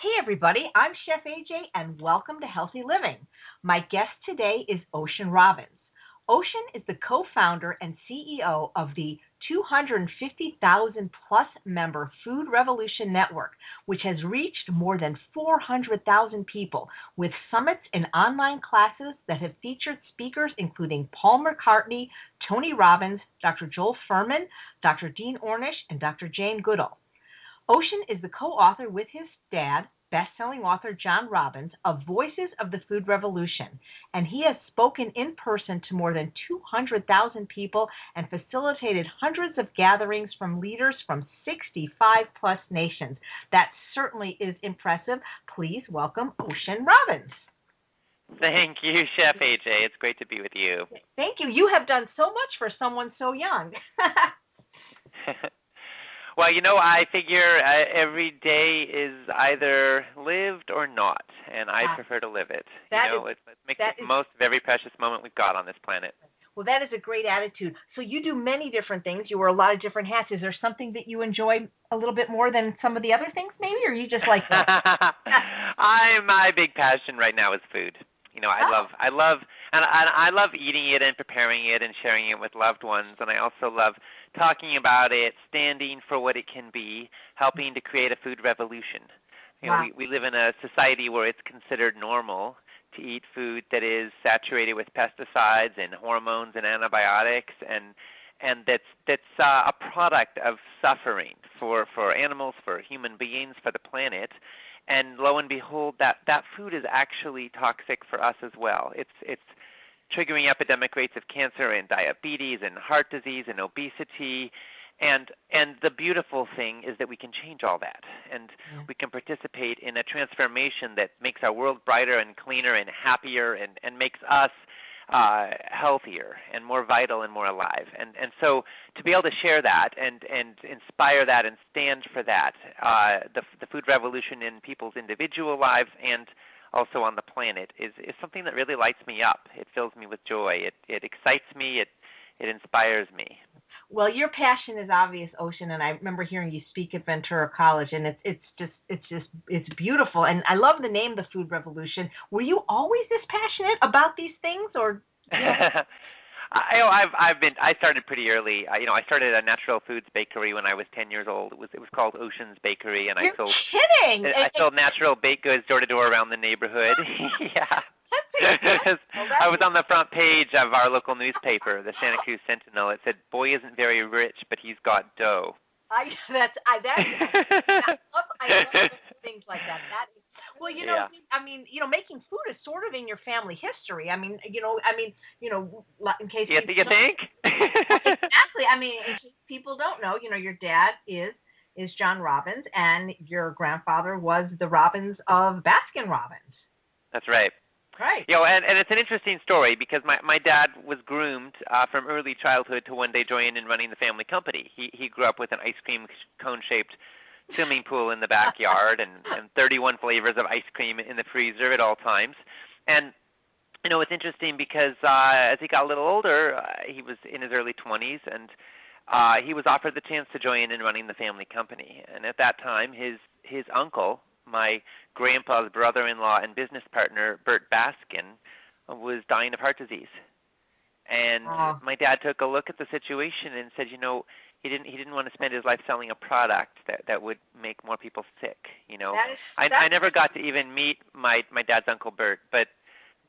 Hey everybody, I'm Chef AJ and welcome to Healthy Living. My guest today is Ocean Robbins. Ocean is the co-founder and CEO of the 250,000 plus member Food Revolution Network, which has reached more than 400,000 people with summits and online classes that have featured speakers including Paul McCartney, Tony Robbins, Dr. Joel Fuhrman, Dr. Dean Ornish, and Dr. Jane Goodall. Ocean is the co-author with his dad, best-selling author John Robbins, of Voices of the Food Revolution, and he has spoken in person to more than 200,000 people and facilitated hundreds of gatherings from leaders from 65-plus nations. That certainly is impressive. Please welcome Ocean Robbins. Thank you, Chef AJ. It's great to be with you. Thank you. You have done so much for someone so young. Well, I figure every day is either lived or not, and I prefer to live it. Let's make the most of every precious moment we've got on this planet. Well, that is a great attitude. So you do many different things. You wear a lot of different hats. Is there something that you enjoy a little bit more than some of the other things, maybe, or you just like that? My big passion right now is food. I love eating it and preparing it and sharing it with loved ones, and I also love talking about it, standing for what it can be, helping to create a food revolution. Wow. We live in a society where it's considered normal to eat food that is saturated with pesticides and hormones and antibiotics, and that's a product of suffering for animals, for human beings, for the planet. And lo and behold, that food is actually toxic for us as well. It's triggering epidemic rates of cancer and diabetes and heart disease and obesity. And the beautiful thing is that we can change all that. And we can participate in a transformation that makes our world brighter and cleaner and happier and makes us healthier and more vital and more alive. And so to be able to share that and inspire that and stand for that, the food revolution in people's individual lives and also on the planet is something that really lights me up. It fills me with joy. It excites me. It inspires me. Well, your passion is obvious, Ocean, and I remember hearing you speak at Ventura College, and it's beautiful. And I love the name, the Food Revolution. Were you always this passionate about these things, or? I started pretty early. I started a natural foods bakery when I was 10 years old. It was called Ocean's Bakery, and You're kidding! I sold natural baked goods door to door around the neighborhood. Yeah. I was on the front page of our local newspaper, the Santa Cruz Sentinel. It said, "Boy isn't very rich, but he's got dough." I love things like that. Well, making food is sort of in your family history. In case you think? Exactly. In case people don't know, your dad is John Robbins, and your grandfather was the Robbins of Baskin Robbins. That's right. Right. And it's an interesting story because my dad was groomed from early childhood to one day join in running the family company. He grew up with an ice cream cone-shaped swimming pool in the backyard and 31 flavors of ice cream in the freezer at all times. And, it's interesting because as he got a little older, he was in his early 20s, and he was offered the chance to join in running the family company. And at that time, his uncle, my grandpa's brother-in-law and business partner, Bert Baskin, was dying of heart disease. And my dad took a look at the situation and said, he didn't want to spend his life selling a product that would make more people sick. I never got to even meet my dad's uncle Bert, but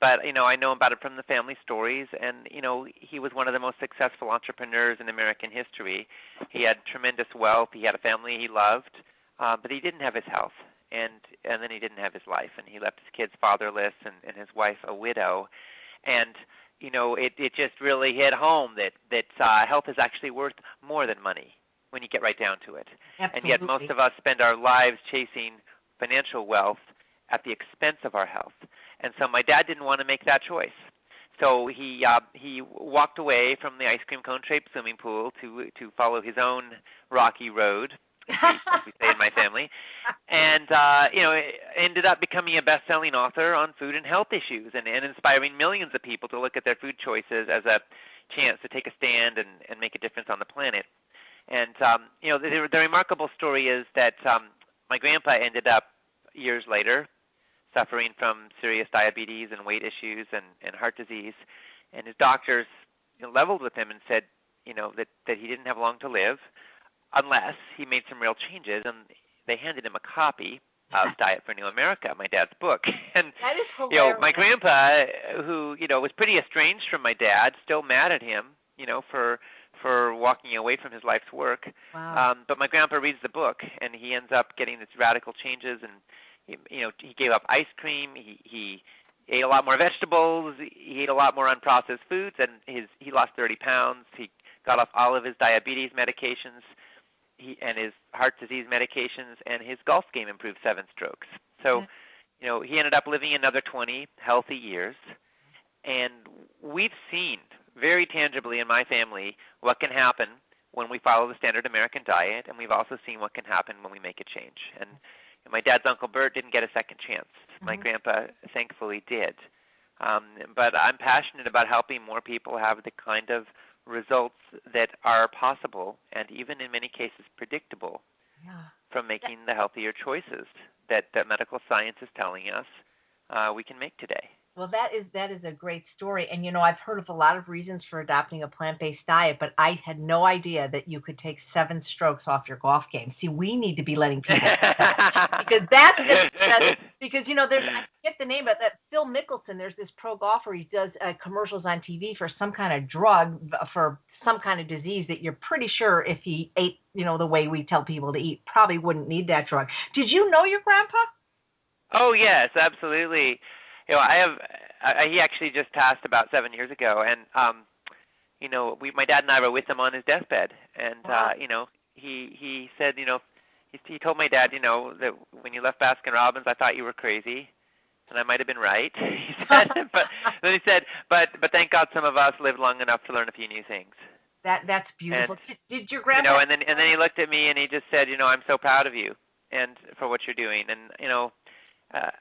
I know about it from the family stories, and he was one of the most successful entrepreneurs in American history. He had tremendous wealth. He had a family he loved, but he didn't have his health. And then he didn't have his life, and he left his kids fatherless and his wife a widow. And, it just really hit home that health is actually worth more than money when you get right down to it. Absolutely. And yet most of us spend our lives chasing financial wealth at the expense of our health. And so my dad didn't want to make that choice. So he walked away from the ice cream cone-shaped swimming pool to follow his own rocky road, as we say in my family, and ended up becoming a best-selling author on food and health issues, and inspiring millions of people to look at their food choices as a chance to take a stand and make a difference on the planet. And the remarkable story is that my grandpa ended up years later, suffering from serious diabetes and weight issues and heart disease. And his doctors leveled with him and said, that he didn't have long to live unless he made some real changes. And they handed him a copy of Diet for New America, my dad's book. And that is hilarious. My grandpa, who was pretty estranged from my dad, still mad at him, for walking away from his life's work. Wow. But my grandpa reads the book, and he ends up getting these radical changes. And he gave up ice cream. He ate a lot more vegetables. He ate a lot more unprocessed foods, and he lost 30 pounds. He got off all of his diabetes medications. And his heart disease medications, and his golf game improved 7 strokes. So, he ended up living another 20 healthy years. And we've seen very tangibly in my family what can happen when we follow the standard American diet, and we've also seen what can happen when we make a change. And my dad's Uncle Bert didn't get a second chance. My grandpa thankfully did. But I'm passionate about helping more people have the kind of results that are possible and even in many cases predictable from making the healthier choices that medical science is telling us we can make today. Well, that is a great story. And, I've heard of a lot of reasons for adopting a plant-based diet, but I had no idea that you could take 7 strokes off your golf game. See, we need to be letting people know that. Because because, I forget the name of that. Phil Mickelson, there's this pro golfer. He does commercials on TV for some kind of drug for some kind of disease that you're pretty sure if he ate, the way we tell people to eat, probably wouldn't need that drug. Did you know your grandpa? Oh, yes, absolutely. He actually just passed about 7 years ago, and my dad and I were with him on his deathbed, and he said, he told my dad, that when you left Baskin Robbins, I thought you were crazy, and I might have been right. He said, but then he said, but thank God some of us lived long enough to learn a few new things. That's beautiful. And, did your grandpa? And then he looked at me and he just said, I'm so proud of you and for what you're doing, and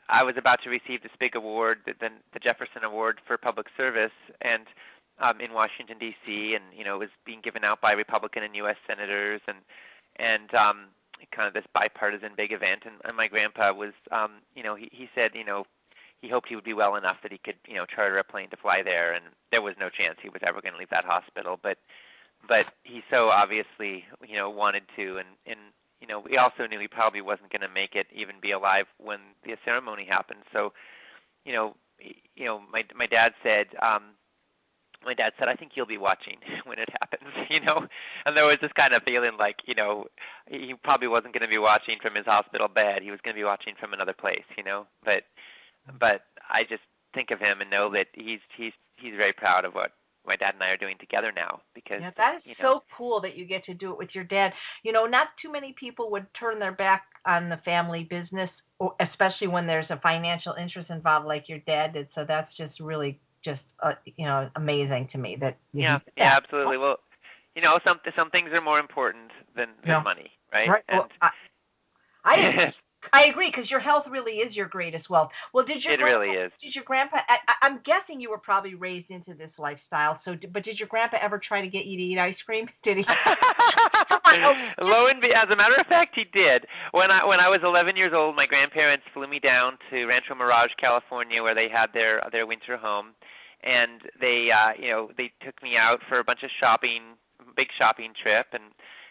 I was about to receive this big award, the Jefferson Award for Public Service, and in Washington D.C., and it was being given out by Republican and U.S. senators, and kind of this bipartisan big event. And my grandpa was, he said, he hoped he would be well enough that he could, charter a plane to fly there, and there was no chance he was ever going to leave that hospital, but he so obviously, wanted to, and we also knew he probably wasn't going to make it, even be alive when the ceremony happened. So, my dad said, I think you'll be watching when it happens, and there was this kind of feeling like, he probably wasn't going to be watching from his hospital bed. He was going to be watching from another place, but I just think of him and know that he's very proud of what my dad and I are doing together now, because that is so cool that you get to do it with your dad. Not too many people would turn their back on the family business, especially when there's a financial interest involved like your dad did. So that's just really amazing to me that absolutely. Well, some things are more important than money, right? Well, I agree, because your health really is your greatest wealth. Well, it really is. Did your grandpa? I'm guessing you were probably raised into this lifestyle. So, but did your grandpa ever try to get you to eat ice cream? Did he? As a matter of fact, he did. When I was 11 years old, my grandparents flew me down to Rancho Mirage, California, where they had their winter home, and they took me out for a bunch of big shopping trip,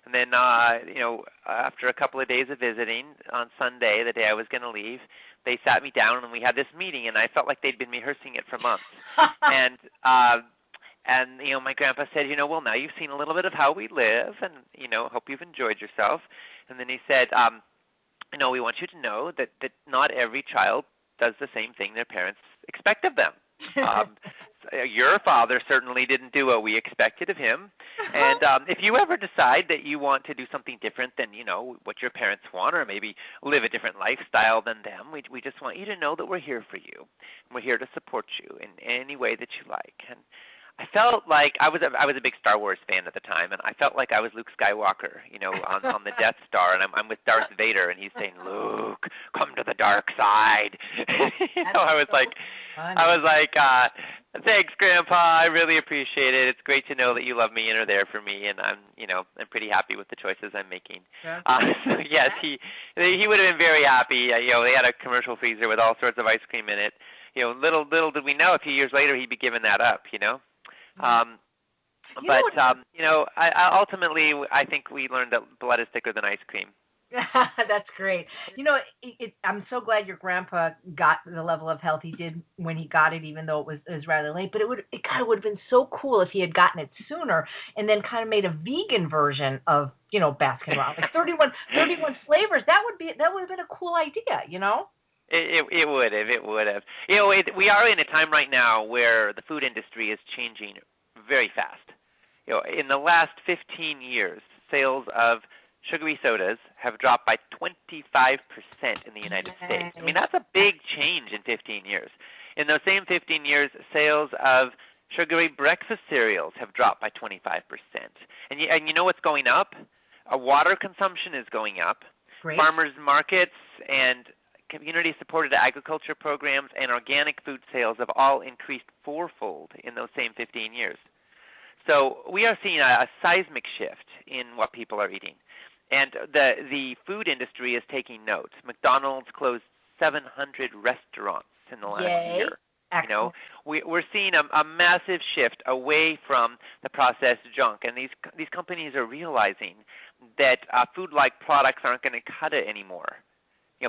and then, after a couple of days of visiting, on Sunday, the day I was going to leave, they sat me down and we had this meeting, and I felt like they'd been rehearsing it for months. and my grandpa said, well, now you've seen a little bit of how we live, and, hope you've enjoyed yourself. And then he said, we want you to know that not every child does the same thing their parents expect of them. Your father certainly didn't do what we expected of him. And if you ever decide that you want to do something different than, what your parents want, or maybe live a different lifestyle than them, we just want you to know that we're here for you. We're here to support you in any way that you like. And I felt like I was a big Star Wars fan at the time, and I felt like I was Luke Skywalker, on the Death Star, and I'm with Darth Vader, and he's saying, "Luke, come to the dark side." I was like, Thanks, Grandpa. I really appreciate it. It's great to know that you love me and are there for me, and I'm pretty happy with the choices I'm making. So yes, he would have been very happy. They had a commercial freezer with all sorts of ice cream in it. Little did we know a few years later he'd be giving that up. Ultimately, I think we learned that blood is thicker than ice cream. That's great. I'm so glad your grandpa got the level of health he did when he got it, even though it was rather late. But it kind of would have been so cool if he had gotten it sooner and then kind of made a vegan version of Baskin Robbins, like 31 flavors. That would have been a cool idea. It would have. We are in a time right now where the food industry is changing very fast. In the last 15 years, sales of sugary sodas have dropped by 25% in the United States. I mean, that's a big change in 15 years. In those same 15 years, sales of sugary breakfast cereals have dropped by 25%. And you know what's going up? Water consumption is going up. Great. Farmers markets and community-supported agriculture programs and organic food sales have all increased fourfold in those same 15 years. So we are seeing a seismic shift in what people are eating. And the food industry is taking note. McDonald's closed 700 restaurants in the last year. Excellent. We're seeing a massive shift away from the processed junk, and these companies are realizing that food-like products aren't going to cut it anymore.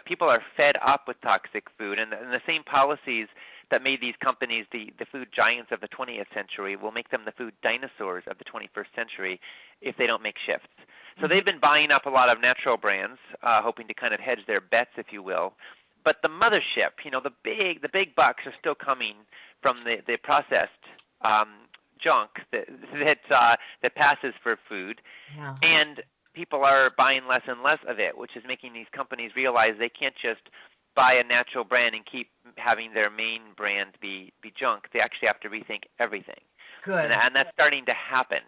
People are fed up with toxic food, and the same policies that made these companies the food giants of the 20th century will make them the food dinosaurs of the 21st century if they don't make shifts. So they've been buying up a lot of natural brands, hoping to kind of hedge their bets, if you will. But the mothership, the big bucks are still coming from the processed junk that passes for food, and people are buying less and less of it, which is making these companies realize they can't just buy a natural brand and keep having their main brand be junk. They actually have to rethink everything. Good. And that's starting to happen.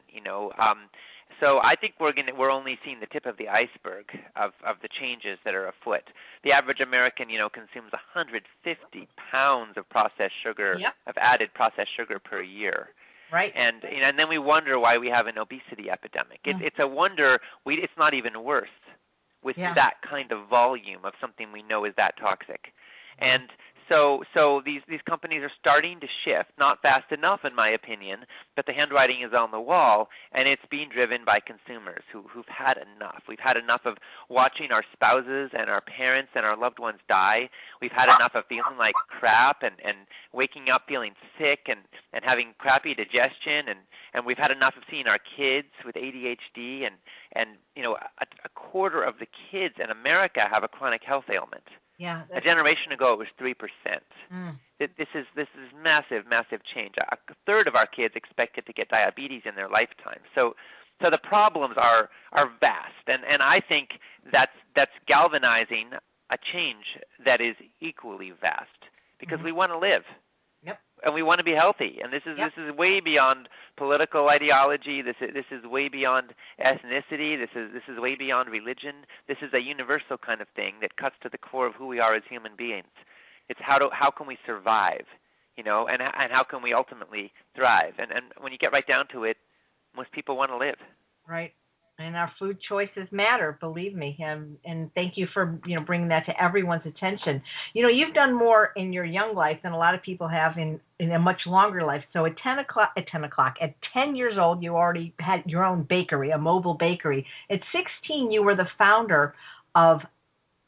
So I think we're only seeing the tip of the iceberg of the changes that are afoot. The average American, consumes 150 pounds of processed sugar, of added processed sugar per year. Right. And then we wonder why we have an obesity epidemic. It's a wonder it's not even worse with that kind of volume of something we know is that toxic. And so these companies are starting to shift, not fast enough in my opinion, but the handwriting is on the wall, and it's being driven by consumers who've had enough. We've had enough of watching our spouses and our parents and our loved ones die. We've had enough of feeling like crap and waking up feeling sick and having crappy digestion, and we've had enough of seeing our kids with ADHD and a quarter of the kids in America have a chronic health ailment. Yeah. A generation ago, it was 3%. This is massive, massive change. A third of our kids expected to get diabetes in their lifetime. So the problems are vast, and I think that's galvanizing a change that is equally vast because we want to live. Yep. And we want to be healthy, and this is way beyond political ideology. This is way beyond ethnicity. This is way beyond religion. This is a universal kind of thing that cuts to the core of who we are as human beings. It's how can we survive, and how can we ultimately thrive? And when you get right down to it, most people want to live. Right. And our food choices matter, believe me. And thank you for bringing that to everyone's attention. You've done more in your young life than a lot of people have in a much longer life. So at 10 years old, you already had your own bakery, a mobile bakery. At 16, you were the founder of,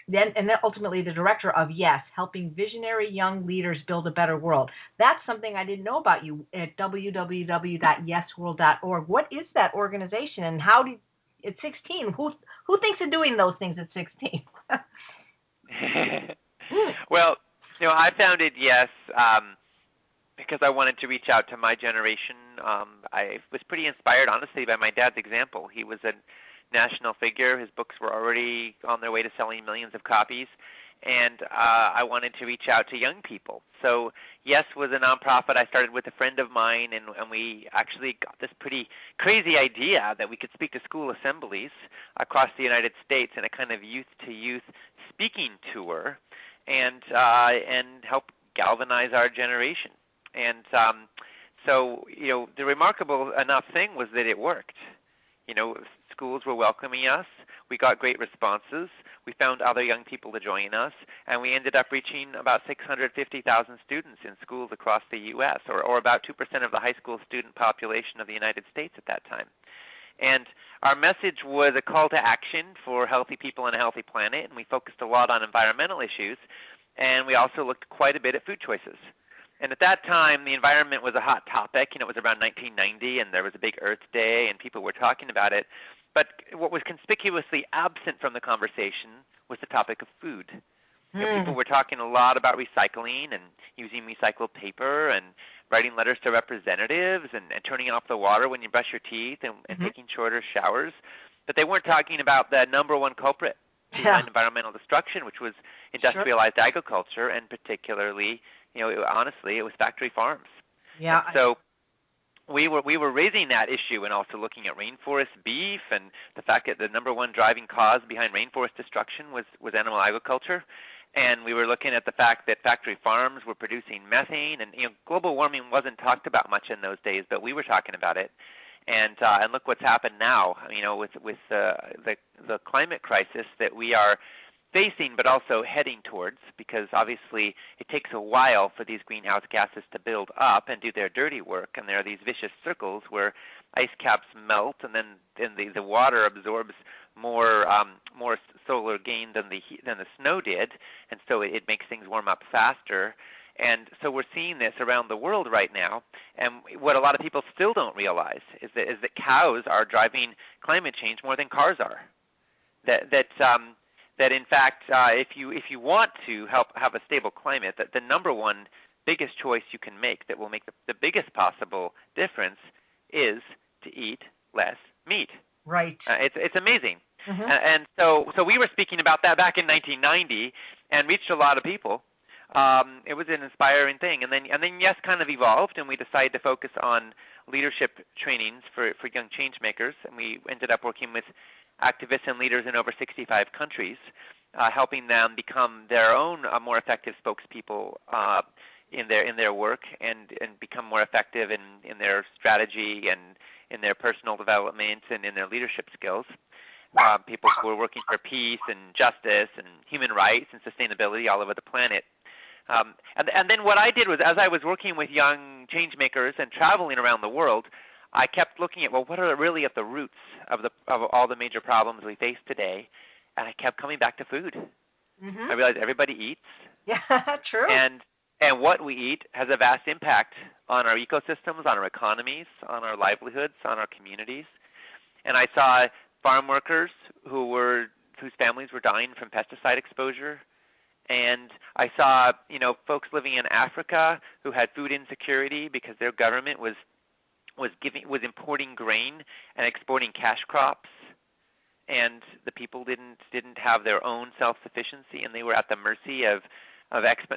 then ultimately the director of Yes, helping visionary young leaders build a better world. That's something I didn't know about you at www.yesworld.org. What is that organization, and how did at 16, who thinks of doing those things at 16? Well, I founded Yes because I wanted to reach out to my generation. I was pretty inspired, honestly, by my dad's example. He was a national figure. His books were already on their way to selling millions of copies. And I wanted to reach out to young people. So Yes was a nonprofit I started with a friend of mine, and we actually got this pretty crazy idea that we could speak to school assemblies across the United States in a kind of youth-to-youth speaking tour and help galvanize our generation. And so, the remarkable enough thing was that it worked. Schools were welcoming us. We got great responses. We found other young people to join us, and we ended up reaching about 650,000 students in schools across the U.S., or about 2% of the high school student population of the United States at that time. And our message was a call to action for healthy people and a healthy planet, and we focused a lot on environmental issues, and we also looked quite a bit at food choices. And at that time, the environment was a hot topic. It was around 1990, and there was a big Earth Day, and people were talking about it. But what was conspicuously absent from the conversation was the topic of food. People were talking a lot about recycling and using recycled paper and writing letters to representatives and turning off the water when you brush your teeth and taking shorter showers. But they weren't talking about the number one culprit behind environmental destruction, which was industrialized agriculture, and particularly, honestly, it was factory farms. Yeah. And so we were raising that issue and also looking at rainforest beef and the fact that the number one driving cause behind rainforest destruction was animal agriculture. And we were looking at the fact that factory farms were producing methane, and global warming wasn't talked about much in those days, but we were talking about it. And look what's happened now, with the climate crisis that we are facing, but also heading towards, because obviously it takes a while for these greenhouse gases to build up and do their dirty work, and there are these vicious circles where ice caps melt, and then the water absorbs more solar gain than the snow did, and so it makes things warm up faster. And so we're seeing this around the world right now. And what a lot of people still don't realize is that cows are driving climate change more than cars are. That in fact, if you want to help have a stable climate, that the number one biggest choice you can make that will make the biggest possible difference is to eat less meat. Right. It's amazing. And so we were speaking about that back in 1990 and reached a lot of people. It was an inspiring thing, and then yes, kind of evolved, and we decided to focus on leadership trainings for young change makers, and we ended up working with activists and leaders in over 65 countries, helping them become their own more effective spokespeople in their work and become more effective in their strategy and in their personal development and in their leadership skills. People who are working for peace and justice and human rights and sustainability all over the planet. And then what I did was, as I was working with young change makers and traveling around the world, I kept looking at, what are really at the roots of all the major problems we face today, and I kept coming back to food. I realized everybody eats. Yeah, true. And what we eat has a vast impact on our ecosystems, on our economies, on our livelihoods, on our communities. And I saw farm workers whose families were dying from pesticide exposure. And I saw, folks living in Africa who had food insecurity because their government was importing grain and exporting cash crops, and the people didn't have their own self-sufficiency, and they were at the mercy of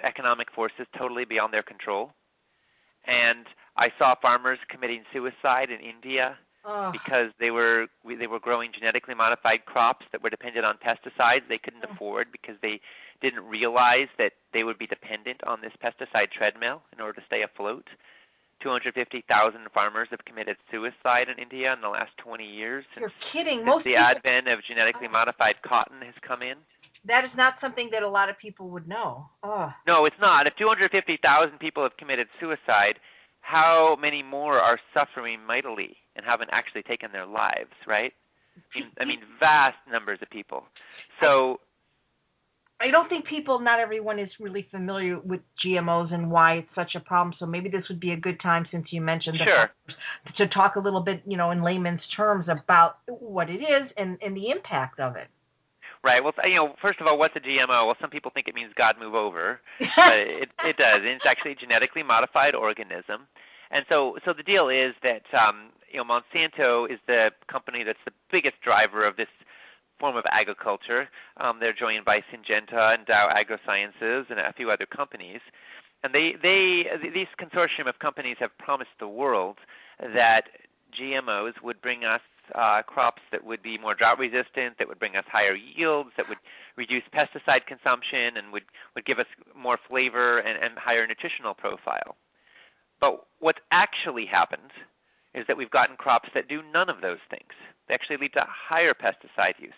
economic forces totally beyond their control. And I saw farmers committing suicide in India because they were growing genetically modified crops that were dependent on pesticides they couldn't afford because they didn't realize that they would be dependent on this pesticide treadmill in order to stay afloat. 250,000 farmers have committed suicide in India in the last 20 years. You're kidding. Since the advent of genetically modified cotton has come in. That is not something that a lot of people would know. No, it's not. If 250,000 people have committed suicide, how many more are suffering mightily and haven't actually taken their lives, right? I mean, vast numbers of people. So I don't think not everyone is really familiar with GMOs and why it's such a problem. So maybe this would be a good time, since you mentioned the farmers, to talk a little bit, in layman's terms about what it is and the impact of it. Right. Well, first of all, what's a GMO? Well, some people think it means God move over, but it does. It's actually a genetically modified organism. And so the deal is that Monsanto is the company that's the biggest driver of this form of agriculture. They're joined by Syngenta and Dow AgroSciences and a few other companies. And these consortium of companies have promised the world that GMOs would bring us crops that would be more drought resistant, that would bring us higher yields, that would reduce pesticide consumption, and would give us more flavor and higher nutritional profile. But what's actually happened is that we've gotten crops that do none of those things. They actually lead to higher pesticide use.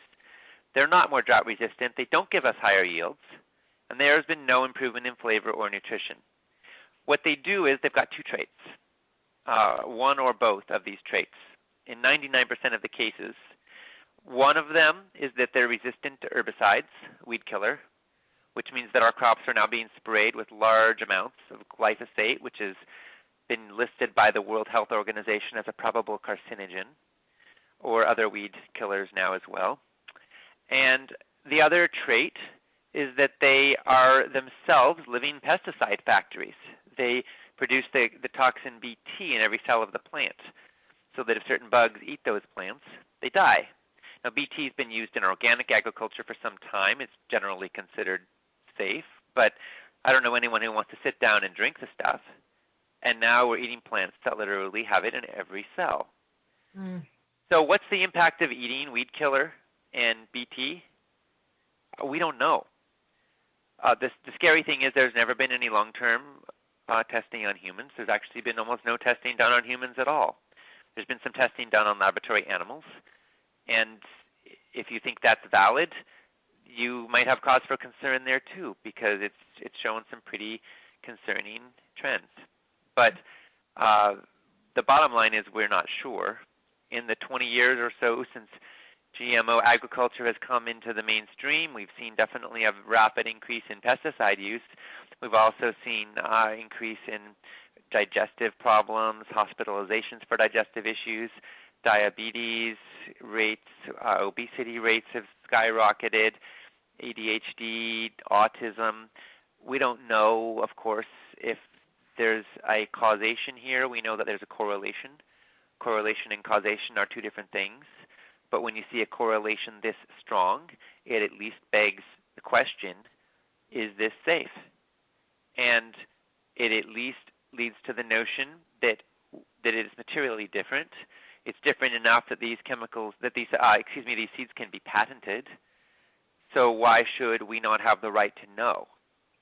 They're not more drought resistant. They don't give us higher yields. And there has been no improvement in flavor or nutrition. What they do is they've got two traits, one or both of these traits. In 99% of the cases, one of them is that they're resistant to herbicides, weed killer, which means that our crops are now being sprayed with large amounts of glyphosate, which has been listed by the World Health Organization as a probable carcinogen, or other weed killers now as well. And the other trait is that they are themselves living pesticide factories. They produce the toxin Bt in every cell of the plant, so that if certain bugs eat those plants, they die. Now, Bt has been used in organic agriculture for some time. It's generally considered safe, but I don't know anyone who wants to sit down and drink the stuff. And now we're eating plants that literally have it in every cell. So what's the impact of eating weed killer and Bt? We don't know. The scary thing is there's never been any long-term testing on humans. There's actually been almost no testing done on humans at all. There's been some testing done on laboratory animals. And if you think that's valid, you might have cause for concern there too, because it's shown some pretty concerning trends. But the bottom line is we're not sure. In the 20 years or so since GMO agriculture has come into the mainstream, we've seen definitely a rapid increase in pesticide use. We've also seen increase in digestive problems, hospitalizations for digestive issues, diabetes rates, obesity rates have skyrocketed, ADHD, autism. We don't know, of course, if there's a causation here. We know that there's a correlation. Correlation and causation are two different things. But when you see a correlation this strong, it at least begs the question, is this safe? And it at least leads to the notion that it is materially different. It's different enough that these chemicals, that these seeds can be patented. So why should we not have the right to know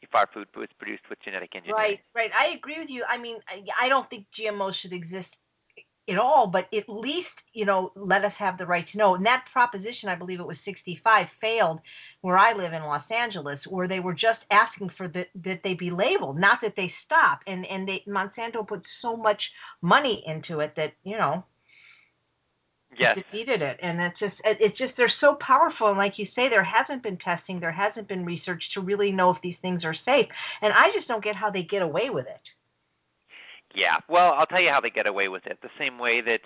if our food was produced with genetic engineering? Right. I agree with you. I mean, I don't think GMOs should exist at all, but at least, let us have the right to know. And that proposition, I believe it was 65, failed where I live in Los Angeles, where they were just asking for that they be labeled, not that they stop. And Monsanto put so much money into it that, yes, defeated it. And it's just they're so powerful. And like you say, there hasn't been testing, there hasn't been research to really know if these things are safe. And I just don't get how they get away with it. Yeah, well, I'll tell you how they get away with it. The same way that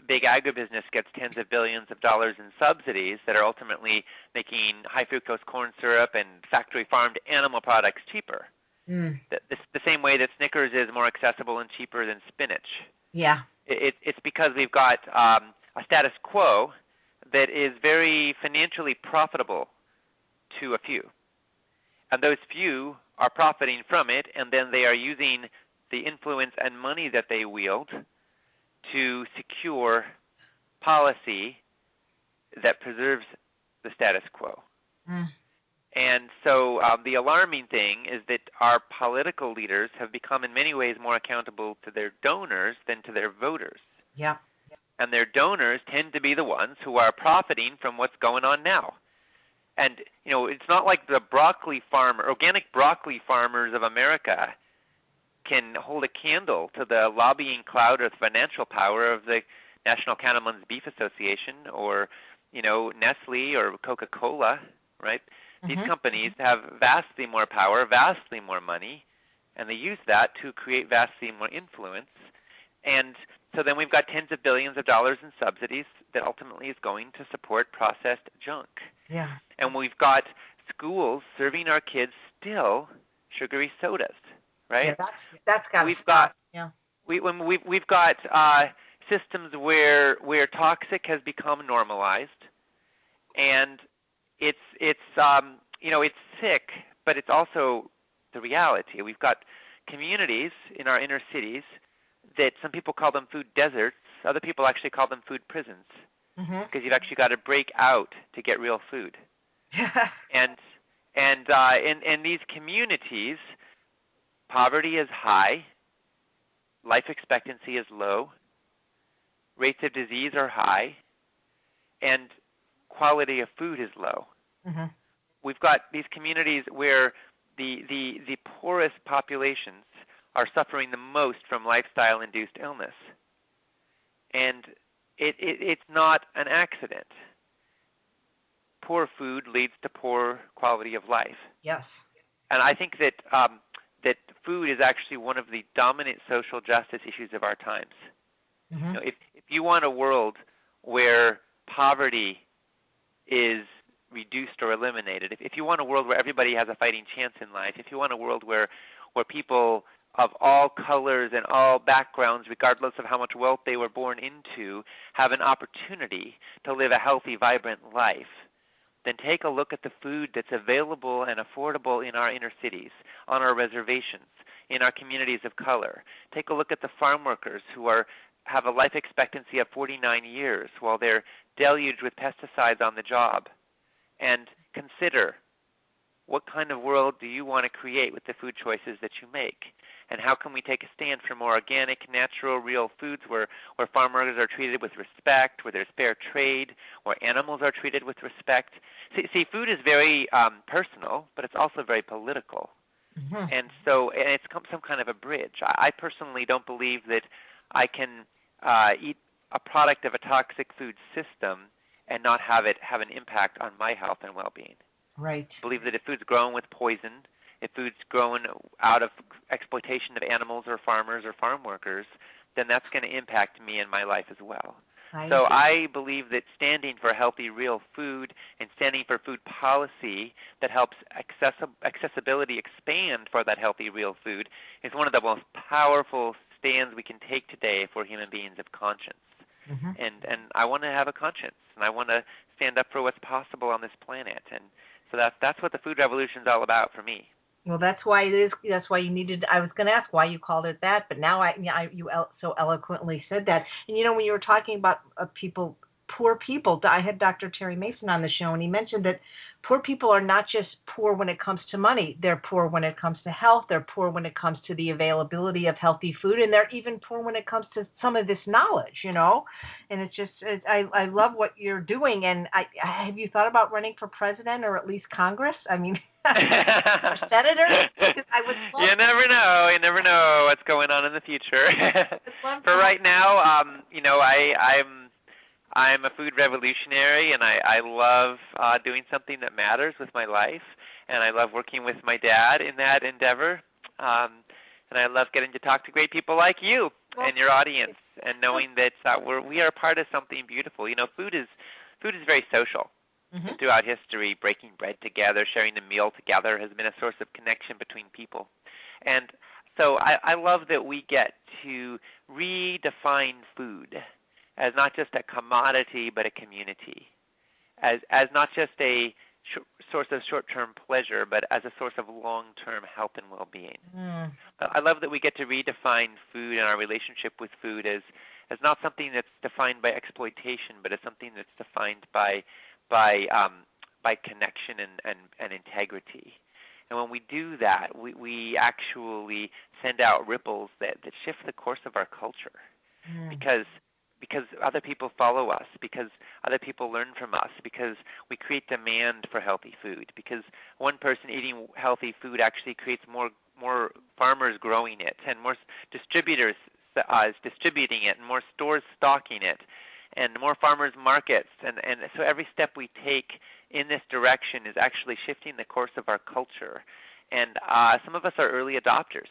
big agribusiness gets tens of billions of dollars in subsidies that are ultimately making high fructose corn syrup and factory farmed animal products cheaper. The same way that Snickers is more accessible and cheaper than spinach. Yeah. It's because we've got a status quo that is very financially profitable to a few. And those few are profiting from it, and then they are using the influence and money that they wield to secure policy that preserves the status quo. And so the alarming thing is that our political leaders have become in many ways more accountable to their donors than to their voters. Yeah. And their donors tend to be the ones who are profiting from what's going on now. And, it's not like the organic broccoli farmers of America can hold a candle to the lobbying cloud or the financial power of the National Cattlemen's Beef Association or, Nestle or Coca-Cola, right? These companies have vastly more power, vastly more money, and they use that to create vastly more influence. And so then we've got tens of billions of dollars in subsidies that ultimately is going to support processed junk. Yeah. And we've got schools serving our kids still sugary sodas. Right? Yeah, that's got to stop. We've got systems where toxic has become normalized, and it's sick, but it's also the reality. We've got communities in our inner cities that some people call them food deserts. Other people actually call them food prisons because you've actually got to break out to get real food. And in these communities, poverty is high, life expectancy is low, rates of disease are high, and quality of food is low. Mm-hmm. We've got these communities where the poorest populations are suffering the most from lifestyle-induced illness. And it's not an accident. Poor food leads to poor quality of life. Yes. And I think that that food is actually one of the dominant social justice issues of our times. Mm-hmm. You know, if you want a world where poverty is reduced or eliminated, if you want a world where everybody has a fighting chance in life, if you want a world where people of all colors and all backgrounds, regardless of how much wealth they were born into, have an opportunity to live a healthy, vibrant life, then take a look at the food that's available and affordable in our inner cities, on our reservations, in our communities of color. Take a look at the farm workers who have a life expectancy of 49 years while they're deluged with pesticides on the job. And consider, what kind of world do you want to create with the food choices that you make? And how can we take a stand for more organic, natural, real foods where farmers are treated with respect, where there's fair trade, where animals are treated with respect? See, food is very personal, but it's also very political. Mm-hmm. And it's some kind of a bridge. I personally don't believe that I can eat a product of a toxic food system and not have it have an impact on my health and well-being. Right. I believe that if food's grown with poison, if food's grown out of exploitation of animals or farmers or farm workers, then that's going to impact me and my life as well. So I believe that standing for healthy, real food and standing for food policy that helps accessibility expand for that healthy, real food is one of the most powerful stands we can take today for human beings of conscience. Mm-hmm. And I want to have a conscience, and I want to stand up for what's possible on this planet. And so that's what the food revolution is all about for me. Well, that's why it is. That's why you needed. I was going to ask why you called it that, but now you so eloquently said that. And when you were talking about poor people, I had Dr. Terry Mason on the show, and he mentioned that poor people are not just poor when it comes to money. They're poor when it comes to health. They're poor when it comes to the availability of healthy food, and they're even poor when it comes to some of this knowledge. And it's just I love what you're doing. And have you thought about running for president or at least Congress? I mean. Or senator? You never know. You never know what's going on in the future. For right now, I'm a food revolutionary, and I love doing something that matters with my life, and I love working with my dad in that endeavor, and I love getting to talk to great people like you and your audience, and knowing that we are part of something beautiful. Food is very social. Mm-hmm. Throughout history, breaking bread together, sharing a meal together has been a source of connection between people. And so I love that we get to redefine food as not just a commodity but a community, as not just a source of short-term pleasure but as a source of long-term health and well-being. Mm. I love that we get to redefine food and our relationship with food as not something that's defined by exploitation, but as something that's defined by connection and integrity. And when we do that, we actually send out ripples that shift the course of our culture. Because other people follow us, because other people learn from us, because we create demand for healthy food, because one person eating healthy food actually creates more farmers growing it, and more distributors distributing it, and more stores stocking it, and more farmers markets. And so every step we take in this direction is actually shifting the course of our culture. And some of us are early adopters.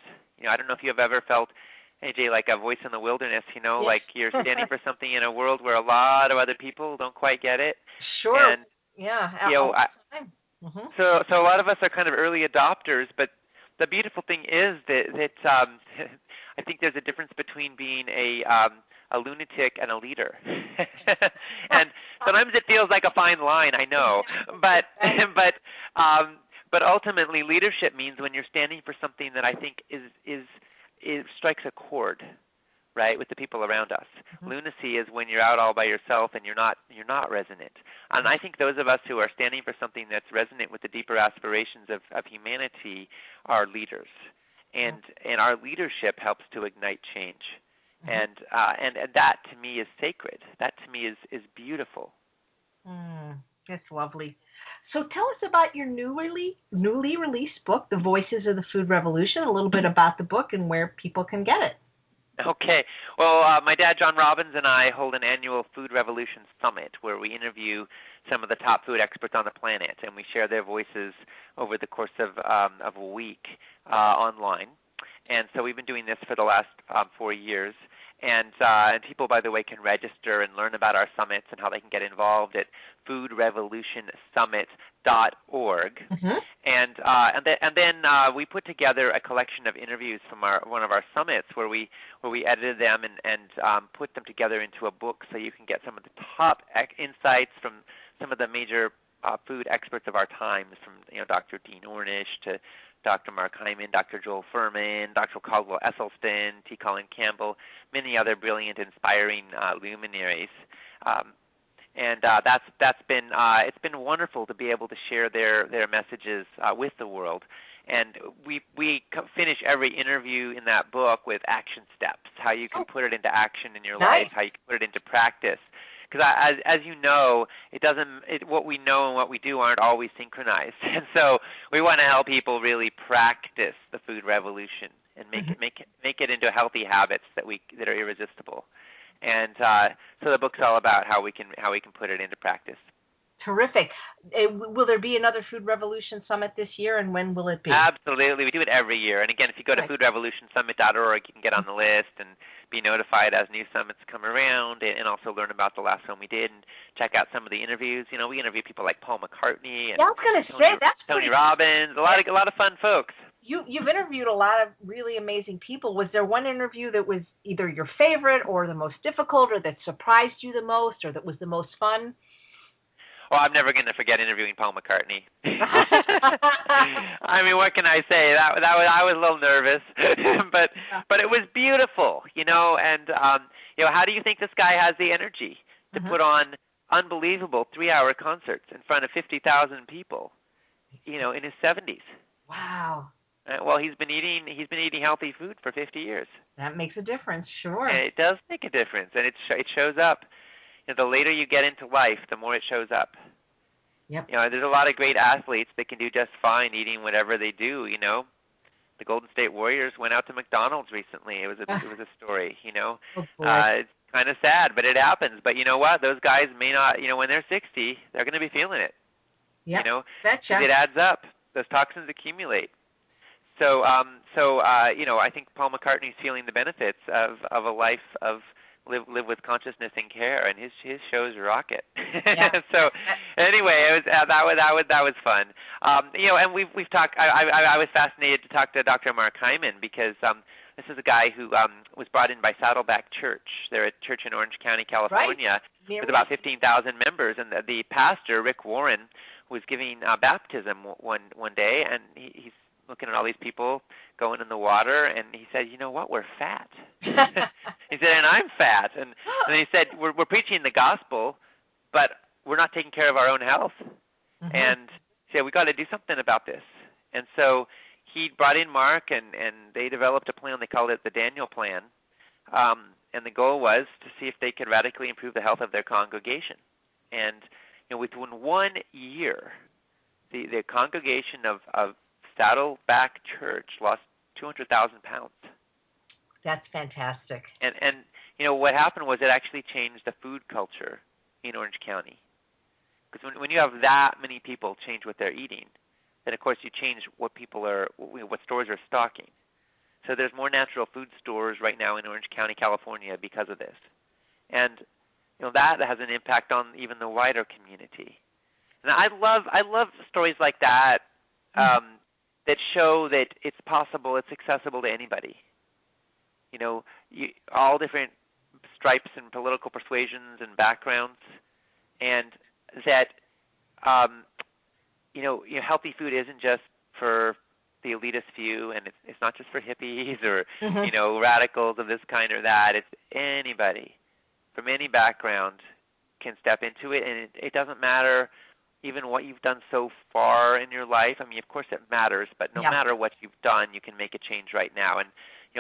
I don't know if you have ever felt, AJ, like a voice in the wilderness, yes. Like you're standing for something in a world where a lot of other people don't quite get it. Sure. And, yeah. Mm-hmm. So a lot of us are kind of early adopters, but the beautiful thing is that I think there's a difference between being a lunatic and a leader. And sometimes it feels like a fine line, I know. But ultimately leadership means when you're standing for something that I think is strikes a chord, right, with the people around us. Mm-hmm. Lunacy is when you're out all by yourself and you're not resonant. And I think those of us who are standing for something that's resonant with the deeper aspirations of humanity are leaders. and our leadership helps to ignite change. And that to me is sacred. That to me is beautiful. That's lovely. So tell us about your newly released book, The Voices of the Food Revolution, a little bit about the book and where people can get it. Okay. Well, my dad, John Robbins, and I hold an annual Food Revolution Summit where we interview some of the top food experts on the planet, and we share their voices over the course of a week online. And so we've been doing this for the last 4 years. And people, by the way, can register and learn about our summits and how they can get involved at foodrevolutionsummit.org. And then we put together a collection of interviews from one of our summits where we edited them and put them together into a book so you can get some of the top insights from some of the major food experts of our times, from Dr. Dean Ornish to Dr. Mark Hyman, Dr. Joel Furman, Dr. Caldwell Esselstyn, T. Colin Campbell, many other brilliant, inspiring luminaries. And that's been it's been wonderful to be able to share their messages with the world. And we finish every interview in that book with action steps, how you can put it into action in your life, how you can put it into practice. Because as you know, what we know and what we do aren't always synchronized, and so we want to help people really practice the food revolution and make it into healthy habits that are irresistible. And so the book's all about how we can put it into practice. Terrific. Will there be another Food Revolution Summit this year, and when will it be? Absolutely. We do it every year. And again, if you go to foodrevolutionsummit.org, you can get on the list and be notified as new summits come around, and also learn about the last one we did and check out some of the interviews. We interview people like Paul McCartney and I was going to say, that's Tony Robbins, a lot of fun folks. You've interviewed a lot of really amazing people. Was there one interview that was either your favorite or the most difficult, or that surprised you the most, or that was the most fun? Well, I'm never going to forget interviewing Paul McCartney. I mean, what can I say? I was a little nervous, but it was beautiful, And how do you think this guy has the energy to put on unbelievable 3-hour concerts in front of 50,000 people, in his 70s? Wow. Well, he's been eating healthy food for 50 years. That makes a difference, sure. And it does make a difference, and it shows up. The later you get into life, the more it shows up. Yep. There's a lot of great athletes that can do just fine eating whatever they do. The Golden State Warriors went out to McDonald's recently. It was a story. Oh, it's kind of sad, but it happens. But you know what? Those guys may not. When they're 60, they're going to be feeling it. Yep. Betcha. It adds up. Those toxins accumulate. So I think Paul McCartney's feeling the benefits of a life of live with consciousness and care, and his shows rocket. Yeah. So anyway, it was that was fun. And we've talked. I was fascinated to talk to Dr. Mark Hyman because this is a guy who was brought in by Saddleback Church. They're a church in Orange County, California, with about 15,000 members, and the pastor, Rick Warren, was giving baptism one day, and he's looking at all these people going in the water, and he said, "You know what? We're fat." He said, "And I'm fat." And then he said, "We're preaching the gospel, but we're not taking care of our own health." And he said, "We got to do something about this." And so he brought in Mark, and they developed a plan. They called it the Daniel Plan. And the goal was to see if they could radically improve the health of their congregation. And within 1 year, the congregation of Saddleback Church lost 200,000 pounds. That's fantastic. And what happened was it actually changed the food culture in Orange County. Because when you have that many people change what they're eating, then of course you change what what stores are stocking. So there's more natural food stores right now in Orange County, California, because of this. And that has an impact on even the wider community. And I love stories like that. That show that it's possible, it's accessible to anybody. All different stripes and political persuasions and backgrounds, and that healthy food isn't just for the elitist few, and it's not just for hippies or radicals of this kind or that. It's anybody from any background can step into it, and it doesn't matter even what you've done so far in your life. I mean, of course it matters, but no Yeah. matter what you've done, you can make a change right now. And,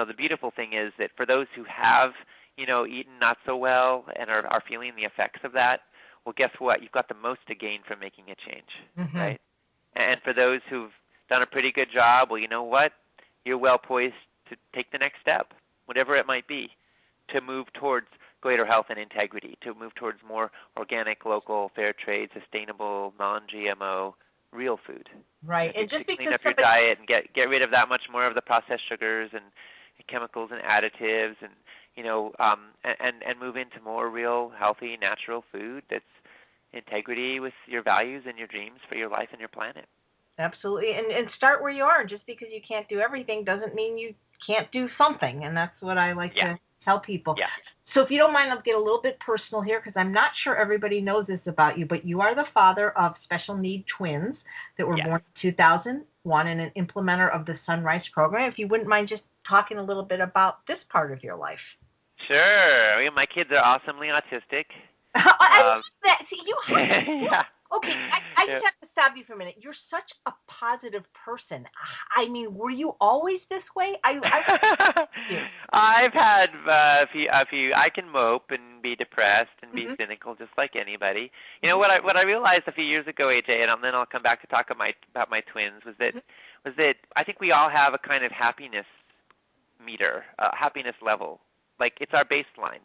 the beautiful thing is that for those who have, eaten not so well and are feeling the effects of that, well, guess what? You've got the most to gain from making a change, Mm-hmm. right? And for those who've done a pretty good job, well, you know what? You're well poised to take the next step, whatever it might be, to move towards greater health and integrity, to move towards more organic, local, fair trade, sustainable, non-GMO, real food. Right. To, And just to clean because up your somebody, diet and get rid of that much more of the processed sugars and chemicals and additives, and and move into more real, healthy, natural food that's integrity with your values and your dreams for your life and your planet. absolutely, and start where you are. Just because you can't do everything doesn't mean you can't do something, and that's what I like to tell people. Yeah. So if you don't mind, I'll get a little bit personal here because I'm not sure everybody knows this about you, but you are the father of special need twins that were born in 2001 and an implementer of the Sunrise program. If you wouldn't mind just talking a little bit about this part of your life. Sure. My kids are awesomely autistic. I love that. See, you yeah. Okay, I just have to stop you for a minute. You're such a positive person. I mean, were you always this way? I've had a few. I can mope and be depressed and be cynical, just like anybody. You know what I realized a few years ago, AJ, and then I'll come back to talk about my twins, was that I think we all have a kind of happiness meter, happiness level. Like it's our baseline.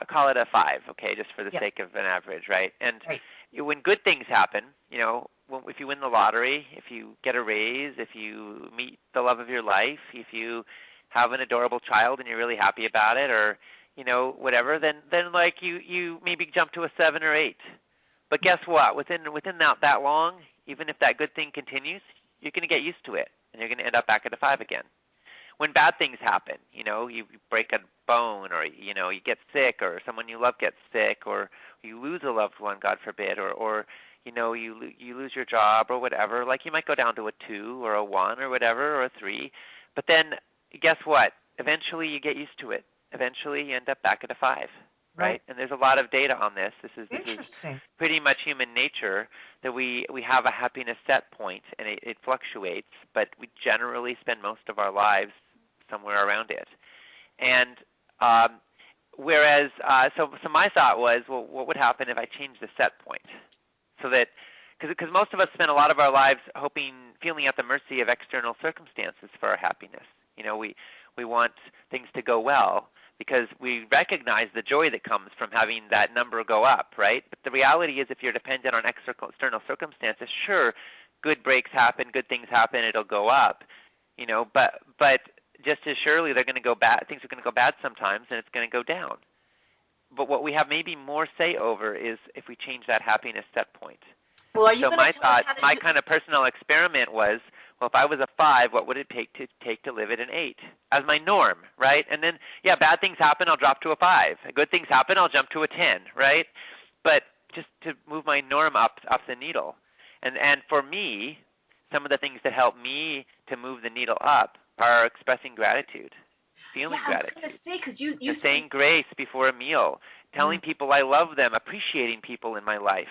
Call it a 5, okay, just for the sake of an average, right? And when good things happen, if you win the lottery, if you get a raise, if you meet the love of your life, if you have an adorable child and you're really happy about it, or whatever, then like you maybe jump to a 7 or 8. But guess what? Within that long, even if that good thing continues, you're going to get used to it, and you're going to end up back at a 5 again. When bad things happen, you break a bone, or you get sick, or someone you love gets sick, or you lose a loved one, God forbid, or you lose your job or whatever, like you might go down to a 2 or a 1 or whatever, or a 3. But then guess what? Eventually you get used to it. Eventually you end up back at a 5. Right? And there's a lot of data on this. This is pretty much human nature, that we have a happiness set point, and it fluctuates, but we generally spend most of our lives somewhere around it. And whereas, so my thought was, well, what would happen if I changed the set point? So that, because most of us spend a lot of our lives feeling at the mercy of external circumstances for our happiness. We want things to go well, because we recognize the joy that comes from having that number go up, right? But the reality is, if you're dependent on external circumstances, sure, good breaks happen, good things happen, it'll go up, but just as surely they're going to go bad. Things are going to go bad sometimes, and it's going to go down. But what we have maybe more say over is if we change that happiness set point. Well, so my kind of personal experiment was, well, if I was a 5, what would it take to live at an 8 as my norm, right? And then, bad things happen, I'll drop to a 5. Good things happen, I'll jump to a 10, right? But just to move my norm up the needle. And for me, some of the things that help me to move the needle up are expressing gratitude, feeling gratitude, I was going to say, saying grace before a meal, telling people I love them, appreciating people in my life,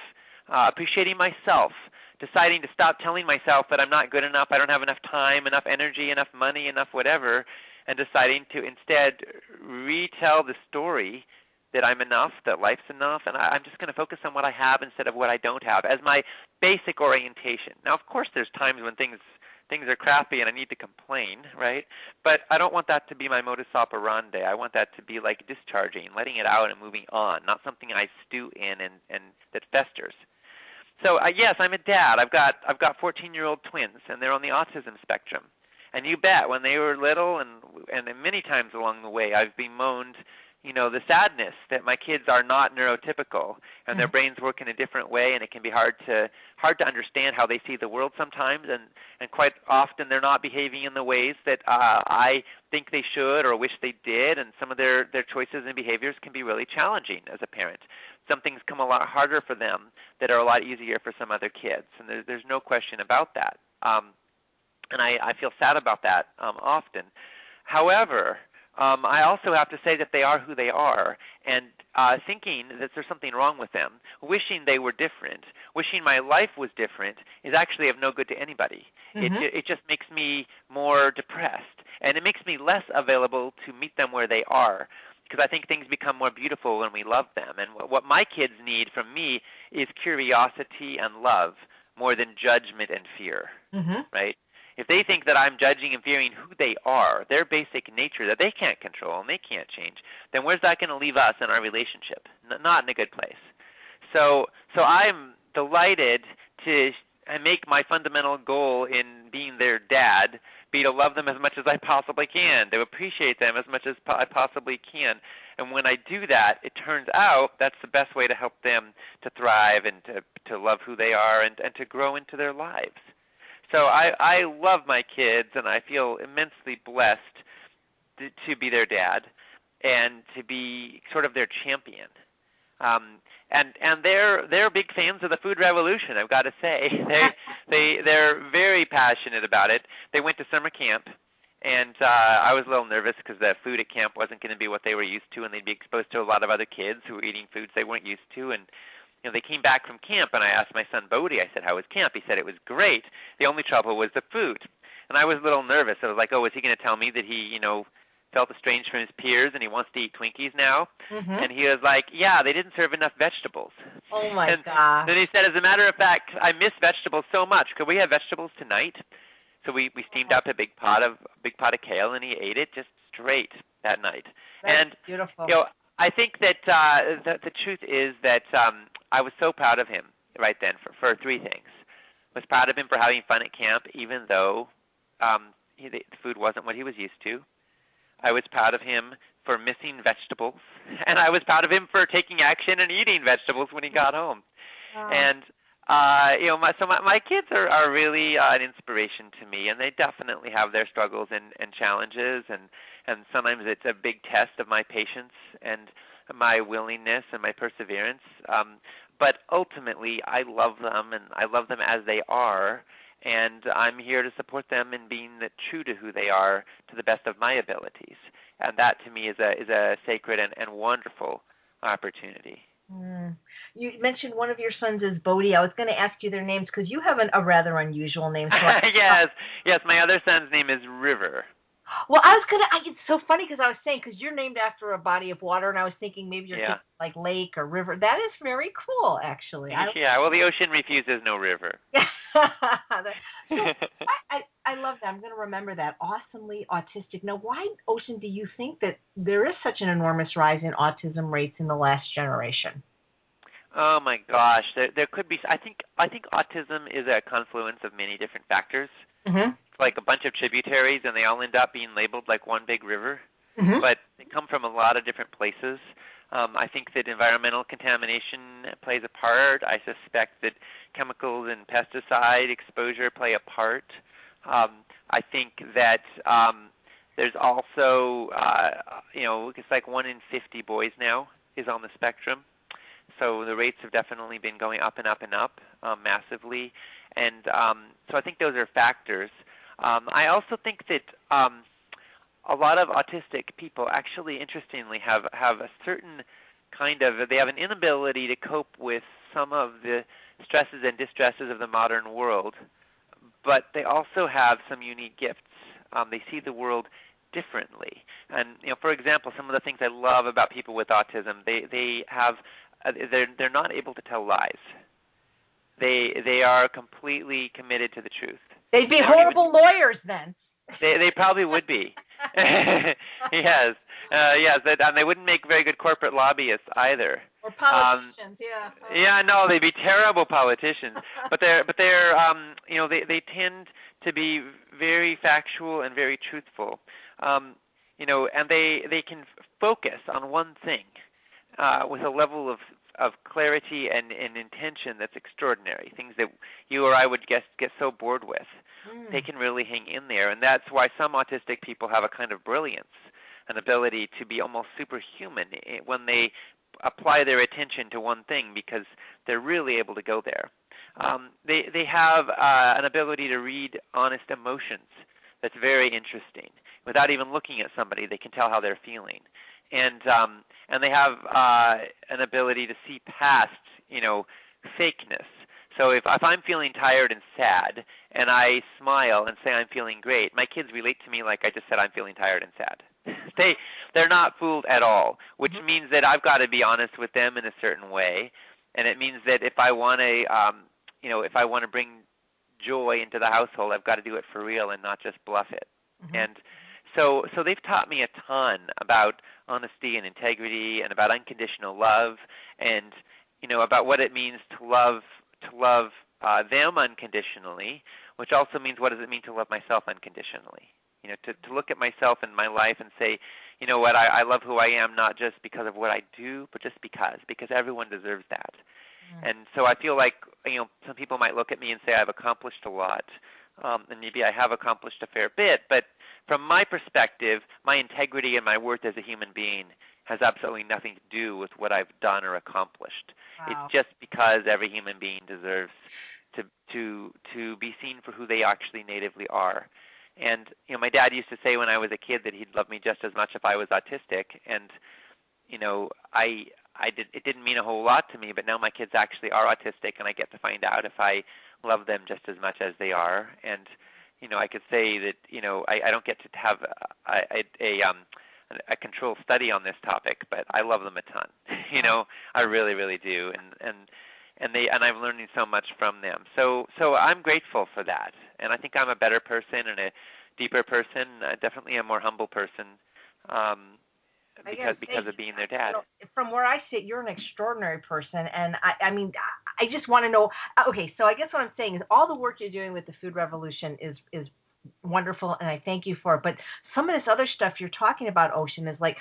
appreciating myself, deciding to stop telling myself that I'm not good enough, I don't have enough time, enough energy, enough money, enough whatever, and deciding to instead retell the story that I'm enough, that life's enough, and I'm just going to focus on what I have instead of what I don't have as my basic orientation. Now, of course, there's times when things are crappy and I need to complain, right? But I don't want that to be my modus operandi. I want that to be like discharging, letting it out and moving on, not something I stew in and that festers. So yes, I'm a dad. I've got 14-year-old twins, and they're on the autism spectrum. And you bet, when they were little and many times along the way, I've bemoaned, the sadness that my kids are not neurotypical and their brains work in a different way, and it can be hard to understand how they see the world sometimes, and quite often they're not behaving in the ways that I think they should or wish they did, and some of their choices and behaviors can be really challenging as a parent. Some things come a lot harder for them that are a lot easier for some other kids, and there's no question about that. And I feel sad about that often. However, I also have to say that they are who they are, and thinking that there's something wrong with them, wishing they were different, wishing my life was different, is actually of no good to anybody. It just makes me more depressed, and it makes me less available to meet them where they are, because I think things become more beautiful when we love them. And what my kids need from me is curiosity and love more than judgment and fear, right? If they think that I'm judging and fearing who they are, their basic nature that they can't control and they can't change, then where's that going to leave us in our relationship? Not in a good place. So I'm delighted to make my fundamental goal in being their dad be to love them as much as I possibly can, to appreciate them as much as I possibly can. And when I do that, it turns out that's the best way to help them to thrive and to love who they are and to grow into their lives. So I love my kids, and I feel immensely blessed to be their dad and to be sort of their champion. And they're big fans of the food revolution, I've got to say. They're very passionate about it. They went to summer camp, and I was a little nervous because the food at camp wasn't going to be what they were used to, and they'd be exposed to a lot of other kids who were eating foods they weren't used to. And they came back from camp, and I asked my son Bodie, I said, how was camp? He said it was great. The only trouble was the food. And I was a little nervous. I was like, oh, is he going to tell me that he, felt estranged from his peers and he wants to eat Twinkies now? And he was like, yeah, they didn't serve enough vegetables. Oh, my gosh. Then he said, as a matter of fact, I miss vegetables so much. Could we have vegetables tonight? So we steamed up a big pot of kale, and he ate it just straight that night. That's beautiful. I think that the truth is that I was so proud of him right then for three things. I was proud of him for having fun at camp, even though the food wasn't what he was used to. I was proud of him for missing vegetables, and I was proud of him for taking action and eating vegetables when he got home. Wow. And my kids are really an inspiration to me, and they definitely have their struggles and challenges, and sometimes it's a big test of my patience and my willingness and my perseverance. But ultimately, I love them, and I love them as they are, and I'm here to support them in being true to who they are to the best of my abilities. And that, to me, is a sacred and wonderful opportunity. You mentioned one of your sons is Bodie. I was going to ask you their names because you have a rather unusual name. So yes. My other son's name is River. Well, it's so funny because I was saying, because you're named after a body of water, and I was thinking maybe you're thinking like lake or river. That is very cool, actually. Well, the ocean refuses no river. I love that. I'm going to remember that. Awesomely autistic. Now, why, Ocean, do you think that there is such an enormous rise in autism rates in the last generation? Oh my gosh, there could be. I think autism is a confluence of many different factors. It's like a bunch of tributaries, and they all end up being labeled like one big river. But they come from a lot of different places. I think that environmental contamination plays a part. I suspect that chemicals and pesticide exposure play a part. I think that there's also, it's like 1 in 50 boys now is on the spectrum. So the rates have definitely been going up and up and up massively. And so I think those are factors. I also think that a lot of autistic people actually, interestingly, have a certain kind of, they have an inability to cope with some of the stresses and distresses of the modern world, but they also have some unique gifts. They see the world differently. And, for example, some of the things I love about people with autism, they're not able to tell lies. They are completely committed to the truth. They'd be horrible lawyers then. They probably would be. Yes. And they wouldn't make very good corporate lobbyists either. Or politicians, No, they'd be terrible politicians. but they're they tend to be very factual and very truthful. And they can focus on one thing with a level of clarity and intention that's extraordinary, things that you or I would get so bored with. They can really hang in there, and that's why some autistic people have a kind of brilliance, an ability to be almost superhuman when they apply their attention to one thing, because they're really able to go there. They have an ability to read honest emotions that's very interesting. without even looking at somebody, they can tell how they're feeling, and they have an ability to see past, fakeness. So if I'm feeling tired and sad, and I smile and say I'm feeling great, my kids relate to me like I just said I'm feeling tired and sad. They're not fooled at all, which means that I've got to be honest with them in a certain way, and it means that if I want to, if I want to bring joy into the household, I've got to do it for real and not just bluff it. And so they've taught me a ton about honesty and integrity, and about unconditional love, and about what it means to love them unconditionally, which also means what does it mean to love myself unconditionally. To look at myself and my life and say, you know what, I love who I am, not just because of what I do, but just because everyone deserves that. And so I feel like, some people might look at me and say I've accomplished a lot, and maybe I have accomplished a fair bit, but from my perspective, my integrity and my worth as a human being has absolutely nothing to do with what I've done or accomplished. Wow. It's just because every human being deserves to be seen for who they actually natively are. And my dad used to say when I was a kid that he'd love me just as much if I was autistic, and it didn't mean a whole lot to me, but now my kids actually are autistic, and I get to find out if I love them just as much as they are. And I could say that I don't get to have a controlled study on this topic, but I love them a ton. I really, really do, and I'm learning so much from them. So I'm grateful for that, and I think I'm a better person and a deeper person, definitely a more humble person, because of being their dad. From where I sit, you're an extraordinary person, and I mean, I just want to know. Okay, so I guess what I'm saying is all the work you're doing with the food revolution is wonderful, and I thank you for it. But some of this other stuff you're talking about, Ocean, is like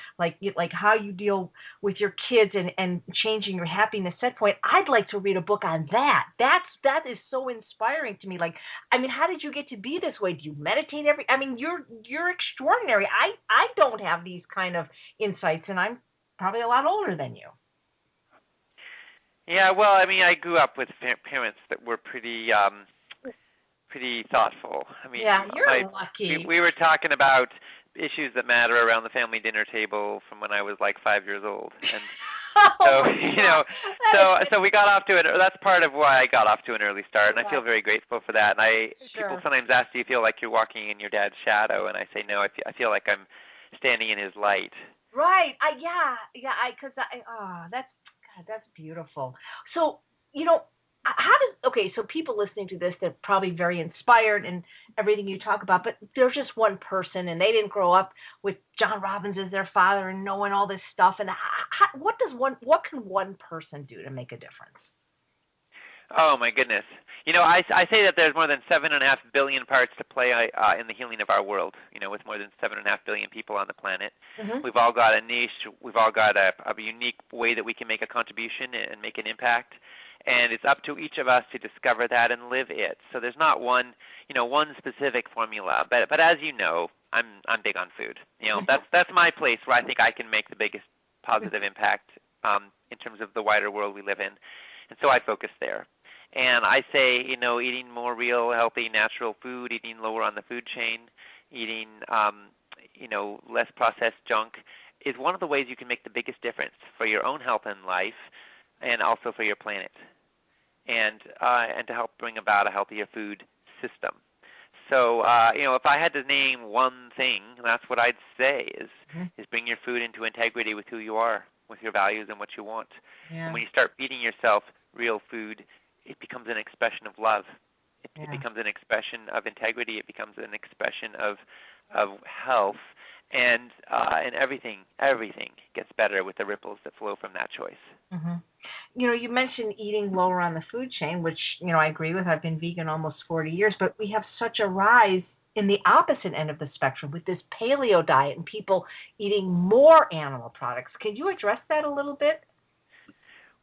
how you deal with your kids and changing your happiness set point. I'd like to read a book on that. That is so inspiring to me. Like, I mean, how did you get to be this way? Do you meditate you're extraordinary. I don't have these kind of insights, and I'm probably a lot older than you. Yeah, well, I mean, I grew up with parents that were pretty thoughtful. I mean, yeah, you're lucky. We were talking about issues that matter around the family dinner table from when I was like 5 years old, and so we got off to that's part of why I got off to an early start, and I feel very grateful for that. And people sometimes ask, do you feel like you're walking in your dad's shadow? And I say, no, I feel like I'm standing in his light. Right. That's beautiful. So, so people listening to this, they're probably very inspired in everything you talk about, but they're just one person, and they didn't grow up with John Robbins as their father and knowing all this stuff. And what can one person do to make a difference? Oh my goodness! I say that there's more than 7.5 billion parts to play in the healing of our world. With more than 7.5 billion people on the planet, we've all got a niche. We've all got a unique way that we can make a contribution and make an impact. And it's up to each of us to discover that and live it. So there's not one specific formula. But as you know, I'm big on food. That's my place where I think I can make the biggest positive impact in terms of the wider world we live in. And so I focus there. And I say, eating more real, healthy, natural food, eating lower on the food chain, eating, less processed junk is one of the ways you can make the biggest difference for your own health and life, and also for your planet, and to help bring about a healthier food system. So, if I had to name one thing, that's what I'd say is bring your food into integrity with who you are, with your values and what you want. Yeah. And when you start feeding yourself real food, it becomes an expression of love. It becomes an expression of integrity. It becomes an expression of health, and everything gets better with the ripples that flow from that choice. Mm-hmm. You mentioned eating lower on the food chain, which I agree with. I've been vegan almost 40 years, but we have such a rise in the opposite end of the spectrum with this paleo diet and people eating more animal products. Can you address that a little bit?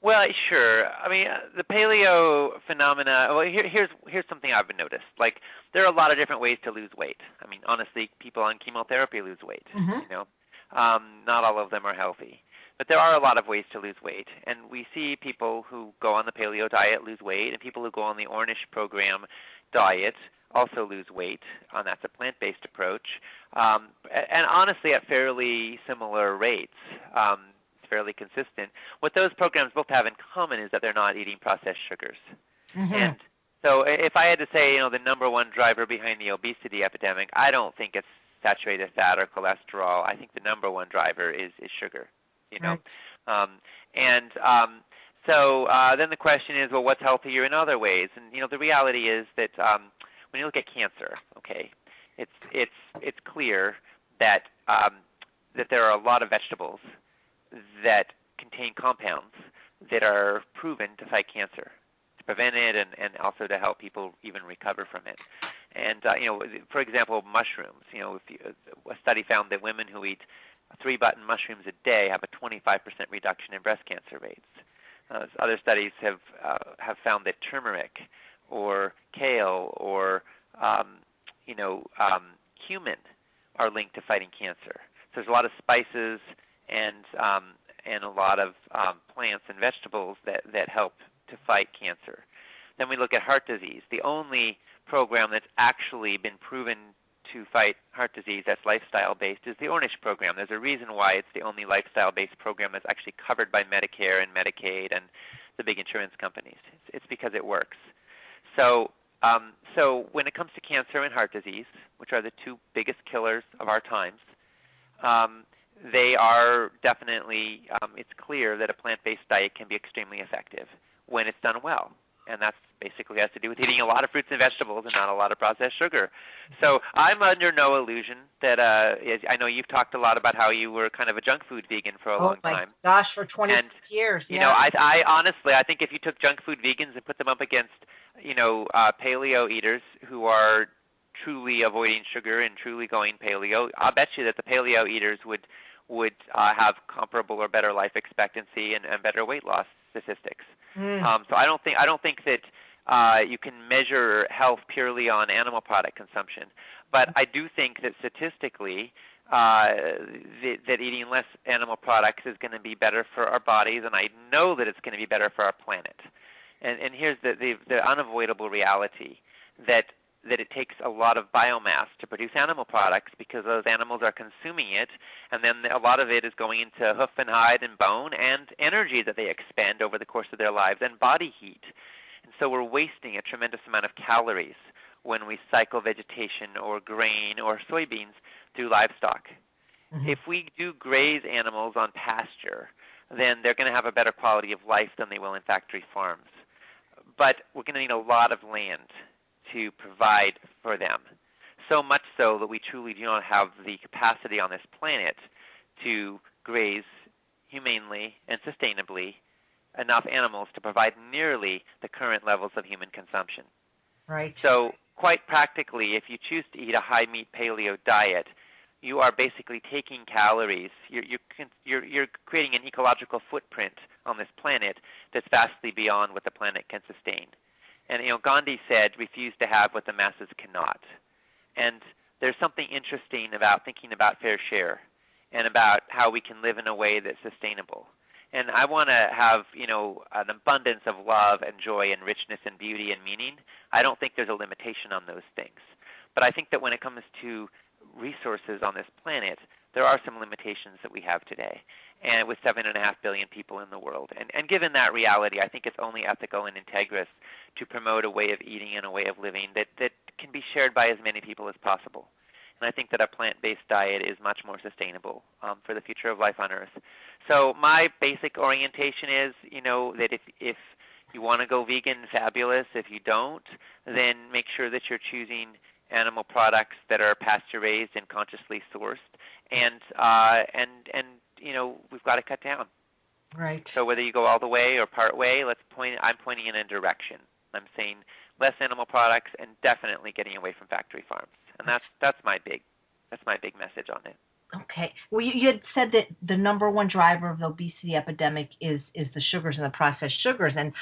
Well, sure. I mean, the paleo phenomena. Well, here's something I've been noticed. Like, there are a lot of different ways to lose weight. I mean, honestly, people on chemotherapy lose weight. Not all of them are healthy, but there are a lot of ways to lose weight. And we see people who go on the paleo diet lose weight, and people who go on the Ornish program diet also lose weight. That's a plant-based approach, and honestly at fairly similar rates. It's fairly consistent. What those programs both have in common is that they're not eating processed sugars. Mm-hmm. And so if I had to say, the number one driver behind the obesity epidemic, I don't think it's saturated fat or cholesterol. I think the number one driver is sugar. Right. So then the question is, well, what's healthier in other ways? And the reality is that when you look at cancer, okay, it's clear that that there are a lot of vegetables that contain compounds that are proven to fight cancer, to prevent it, and also to help people even recover from it. And for example, mushrooms. A study found that women who eat 3-button mushrooms a day have a 25% reduction in breast cancer rates. Other studies have found that turmeric or kale or cumin are linked to fighting cancer. So there's a lot of spices and a lot of plants and vegetables that help to fight cancer. Then we look at heart disease. The only program that's actually been proven to fight heart disease that's lifestyle-based is the Ornish program. There's a reason why it's the only lifestyle-based program that's actually covered by Medicare and Medicaid and the big insurance companies. It's because it works. So when it comes to cancer and heart disease, which are the two biggest killers of our times, they are definitely, it's clear that a plant-based diet can be extremely effective when it's done well. And that's basically has to do with eating a lot of fruits and vegetables and not a lot of processed sugar. So I'm under no illusion that I know you've talked a lot about how you were kind of a junk food vegan for a long time. Oh my gosh, for 20 years. I honestly, I think if you took junk food vegans and put them up against, paleo eaters who are truly avoiding sugar and truly going paleo, I'll bet you that the paleo eaters would have comparable or better life expectancy and better weight loss statistics. So I don't think that you can measure health purely on animal product consumption, but I do think that statistically that eating less animal products is going to be better for our bodies, and I know that it's going to be better for our planet. And here's the unavoidable reality that it takes a lot of biomass to produce animal products because those animals are consuming it, and then a lot of it is going into hoof and hide and bone and energy that they expend over the course of their lives and body heat. And so we're wasting a tremendous amount of calories when we cycle vegetation or grain or soybeans through livestock. Mm-hmm. If we do graze animals on pasture, then they're going to have a better quality of life than they will in factory farms. But we're going to need a lot of land to provide for them, so much so that we truly do not have the capacity on this planet to graze humanely and sustainably enough animals to provide nearly the current levels of human consumption. Right. So quite practically, if you choose to eat a high-meat paleo diet, you are basically taking calories. You're creating an ecological footprint on this planet that's vastly beyond what the planet can sustain. And Gandhi said, refuse to have what the masses cannot. And there's something interesting about thinking about fair share and about how we can live in a way that's sustainable. And I want to have, an abundance of love and joy and richness and beauty and meaning. I don't think there's a limitation on those things. But I think that when it comes to resources on this planet, there are some limitations that we have today, and with 7.5 billion people in the world. And given that reality, I think it's only ethical and integrous to promote a way of eating and a way of living that can be shared by as many people as possible. And I think that a plant-based diet is much more sustainable for the future of life on Earth. So my basic orientation is, that if you want to go vegan, fabulous. If you don't, then make sure that you're choosing animal products that are pasture-raised and consciously sourced. And we've got to cut down. Right. So whether you go all the way or part way, I'm pointing in a direction. I'm saying less animal products and definitely getting away from factory farms. And that's my big message on it. Okay. Well, you had said that the number one driver of the obesity epidemic is the sugars and the processed sugars. And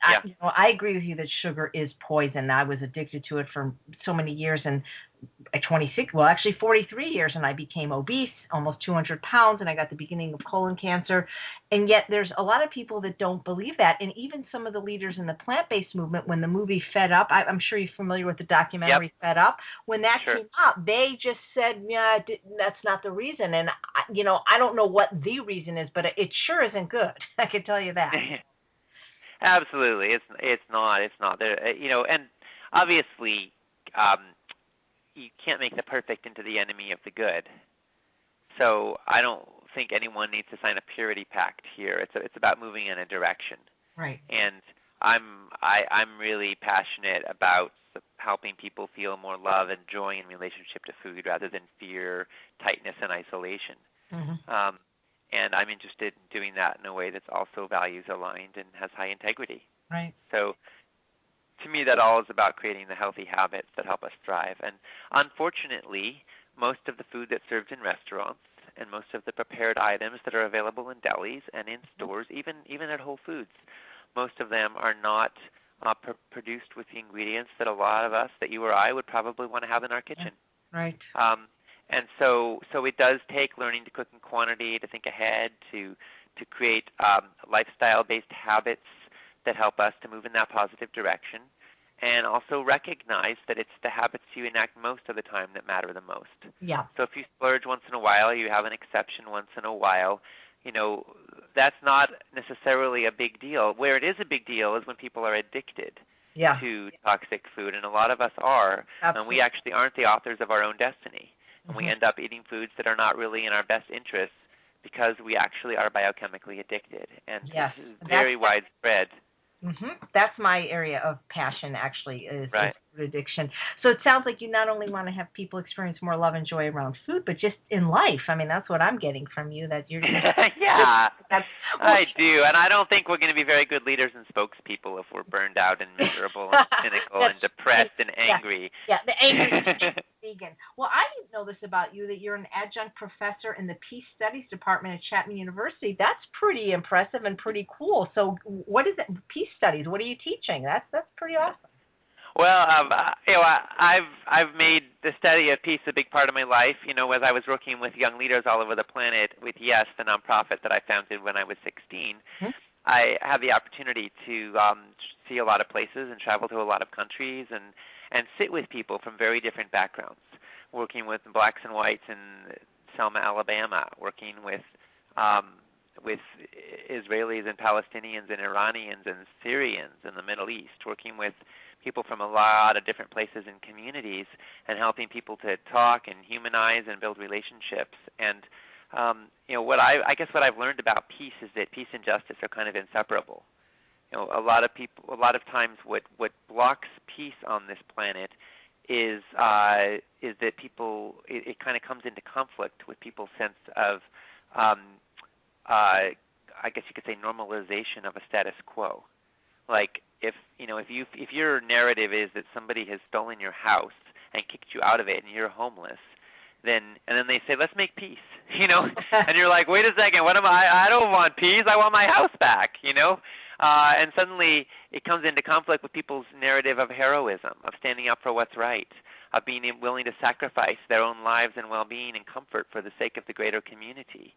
Yeah. I agree with you that sugar is poison. I was addicted to it for so many years, and at 26, well, actually 43 years, and I became obese, almost 200 pounds, and I got the beginning of colon cancer. And yet there's a lot of people that don't believe that. And even some of the leaders in the plant-based movement, when the movie Fed Up, I'm sure you're familiar with the documentary Fed Up, when that Sure. came out, they just said, yeah, that's not the reason. And, I don't know what the reason is, but it sure isn't good. I can tell you that. Absolutely, it's not there. And obviously, um, you can't make the perfect into the enemy of the good. So I don't think anyone needs to sign a purity pact here. It's about moving in a direction. Right. And I'm really passionate about helping people feel more love and joy in relationship to food rather than fear, tightness, and isolation. Mm-hmm. And I'm interested in doing that in a way that's also values aligned and has high integrity. Right. So to me, that all is about creating the healthy habits that help us thrive. And unfortunately, most of the food that's served in restaurants and most of the prepared items that are available in delis and in stores, even at Whole Foods, most of them are not produced with the ingredients that a lot of us, that you or I, would probably want to have in our kitchen. Right. And so it does take learning to cook in quantity, to think ahead, to create lifestyle-based habits that help us to move in that positive direction, and also recognize that it's the habits you enact most of the time that matter the most. Yeah. So if you splurge once in a while, you have an exception once in a while, that's not necessarily a big deal. Where it is a big deal is when people are addicted to toxic food, and a lot of us are, Absolutely. and we actually aren't the authors of our own destiny. And we end up eating foods that are not really in our best interests because we actually are biochemically addicted. And this is very widespread. Mm-hmm. That's my area of passion, actually, is Right. food addiction. So it sounds like you not only want to have people experience more love and joy around food, but just in life. I mean, that's what I'm getting from you, that you're Yeah, I do. And I don't think we're going to be very good leaders and spokespeople if we're burned out and miserable and cynical and depressed and angry. Yeah, the angry vegan. Well, I didn't know this about you, that you're an adjunct professor in the Peace Studies Department at Chapman University. That's pretty impressive and pretty cool. So what is it? Peace Studies, what are you teaching? That's pretty awesome. Well, I've made the study of peace a big part of my life. As I was working with young leaders all over the planet with Yes, the nonprofit that I founded when I was 16, I had the opportunity to see a lot of places and travel to a lot of countries and sit with people from very different backgrounds, working with blacks and whites in Selma, Alabama, working with Israelis and Palestinians and Iranians and Syrians in the Middle East, working with people from a lot of different places and communities, and helping people to talk and humanize and build relationships. And what I've learned about peace is that peace and justice are kind of inseparable. A lot of times what blocks peace on this planet is that people, it kind of comes into conflict with people's sense of I guess you could say normalization of a status quo. Like if your narrative is that somebody has stolen your house and kicked you out of it and you're homeless, and then they say, let's make peace, and you're like, wait a second, what am I don't want peace, I want my house back, and suddenly it comes into conflict with people's narrative of heroism, of standing up for what's right, of being willing to sacrifice their own lives and well-being and comfort for the sake of the greater community,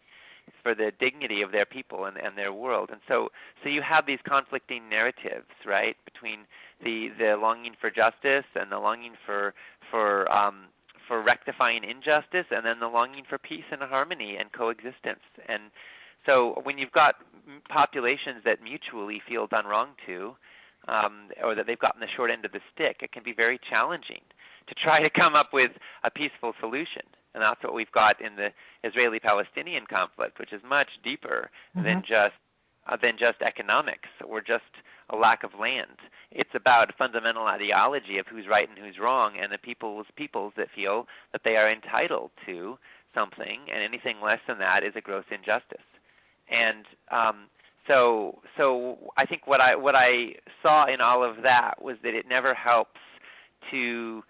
for the dignity of their people and their world. And so you have these conflicting narratives, right, between the longing for justice and the longing for rectifying injustice, and then the longing for peace and harmony and coexistence. And so when you've got populations that mutually feel done wrong to, or that they've gotten the short end of the stick, it can be very challenging to try to come up with a peaceful solution. And that's what we've got in the Israeli-Palestinian conflict, which is much deeper than just economics or just a lack of land. It's about a fundamental ideology of who's right and who's wrong, and the peoples that feel that they are entitled to something, and anything less than that is a gross injustice. And so I think what I saw in all of that was that it never helps to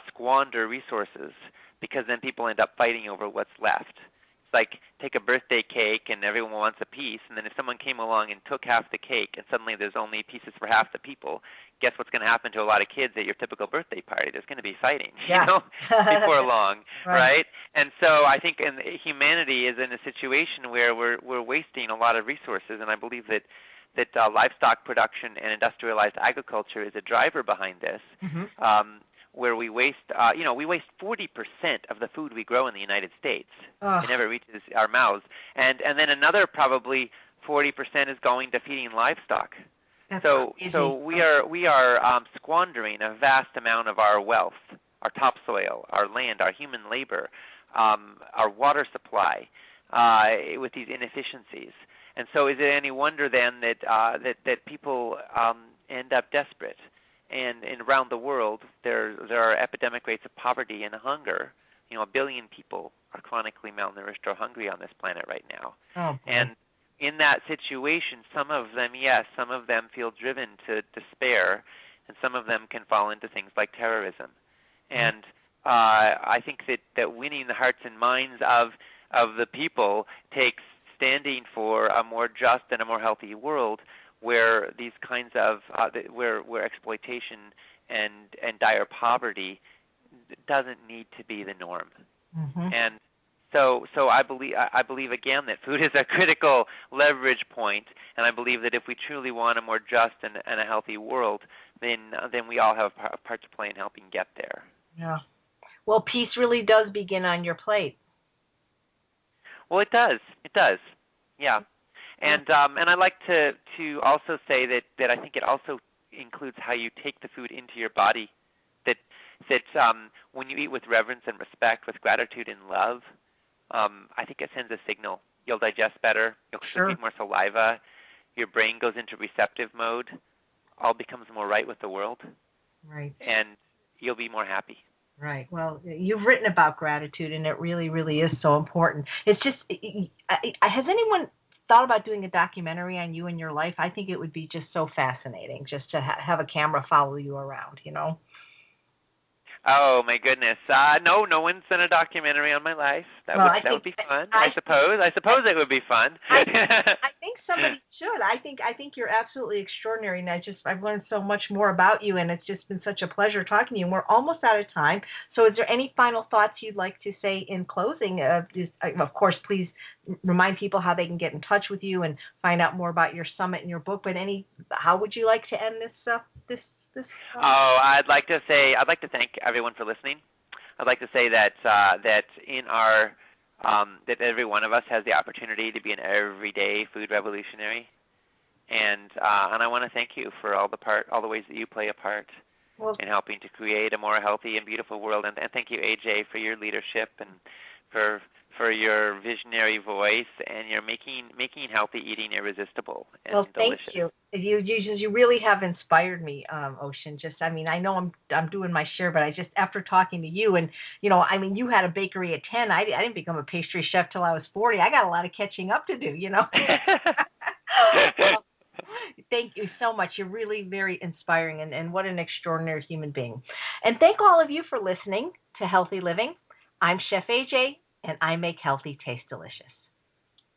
squander resources, because then people end up fighting over what's left. like take a birthday cake and everyone wants a piece, and then if someone came along and took half the cake and suddenly there's only pieces for half the people, guess what's going to happen to a lot of kids at your typical birthday party? There's going to be fighting, before long, right? And so I think humanity is in a situation where we're wasting a lot of resources, and I believe that livestock production and industrialized agriculture is a driver behind this. Where we waste, we waste 40% of the food we grow in the United States. It never reaches our mouths, and then another probably 40% is going to feeding livestock. So we are squandering a vast amount of our wealth, our topsoil, our land, our human labor, our water supply, with these inefficiencies. And so, is it any wonder then that people end up desperate? And around the world, there are epidemic rates of poverty and hunger. 1 billion people are chronically malnourished or hungry on this planet right now. And in that situation, some of them feel driven to despair, and some of them can fall into things like terrorism. And I think that winning the hearts and minds of the people takes standing for a more just and a more healthy world, where these kinds of where exploitation and dire poverty doesn't need to be the norm. And so I believe again that food is a critical leverage point, and I believe that if we truly want a more just and a healthy world, then we all have a part to play in helping get there. Yeah. Well, peace really does begin on your plate. Well, it does. It does. Yeah. And I'd like to also say that I think it also includes how you take the food into your body. That when you eat with reverence and respect, with gratitude and love, I think it sends a signal. You'll digest better. You'll secrete more saliva. Your brain goes into receptive mode. All becomes more right with the world. Right. And you'll be more happy. Right. Well, you've written about gratitude, and it really, really is so important. It's just, has anyone thought about doing a documentary on you and your life? I think it would be just so fascinating just to have a camera follow you around, Oh my goodness! No one's done a documentary on my life. That would be fun. I suppose it would be fun. I think somebody should. I think you're absolutely extraordinary, and I've learned so much more about you, and it's just been such a pleasure talking to you. And we're almost out of time. So, is there any final thoughts you'd like to say in closing? Of course, please remind people how they can get in touch with you and find out more about your summit and your book. But how would you like to end this? I'd like to thank everyone for listening. I'd like to say that in our that every one of us has the opportunity to be an everyday food revolutionary, and I want to thank you for all the ways that you play a part in helping to create a more healthy and beautiful world. And thank you, AJ, for your leadership and for your visionary voice, and you're making healthy eating irresistible and delicious. Thank you. You really have inspired me, Ocean. I know I'm doing my share, but after talking to you, and you had a bakery at 10. I didn't become a pastry chef till I was 40. I got a lot of catching up to do. Thank you so much. You're really very inspiring, and what an extraordinary human being. And thank all of you for listening to Healthy Living. I'm Chef AJ, and I make healthy taste delicious.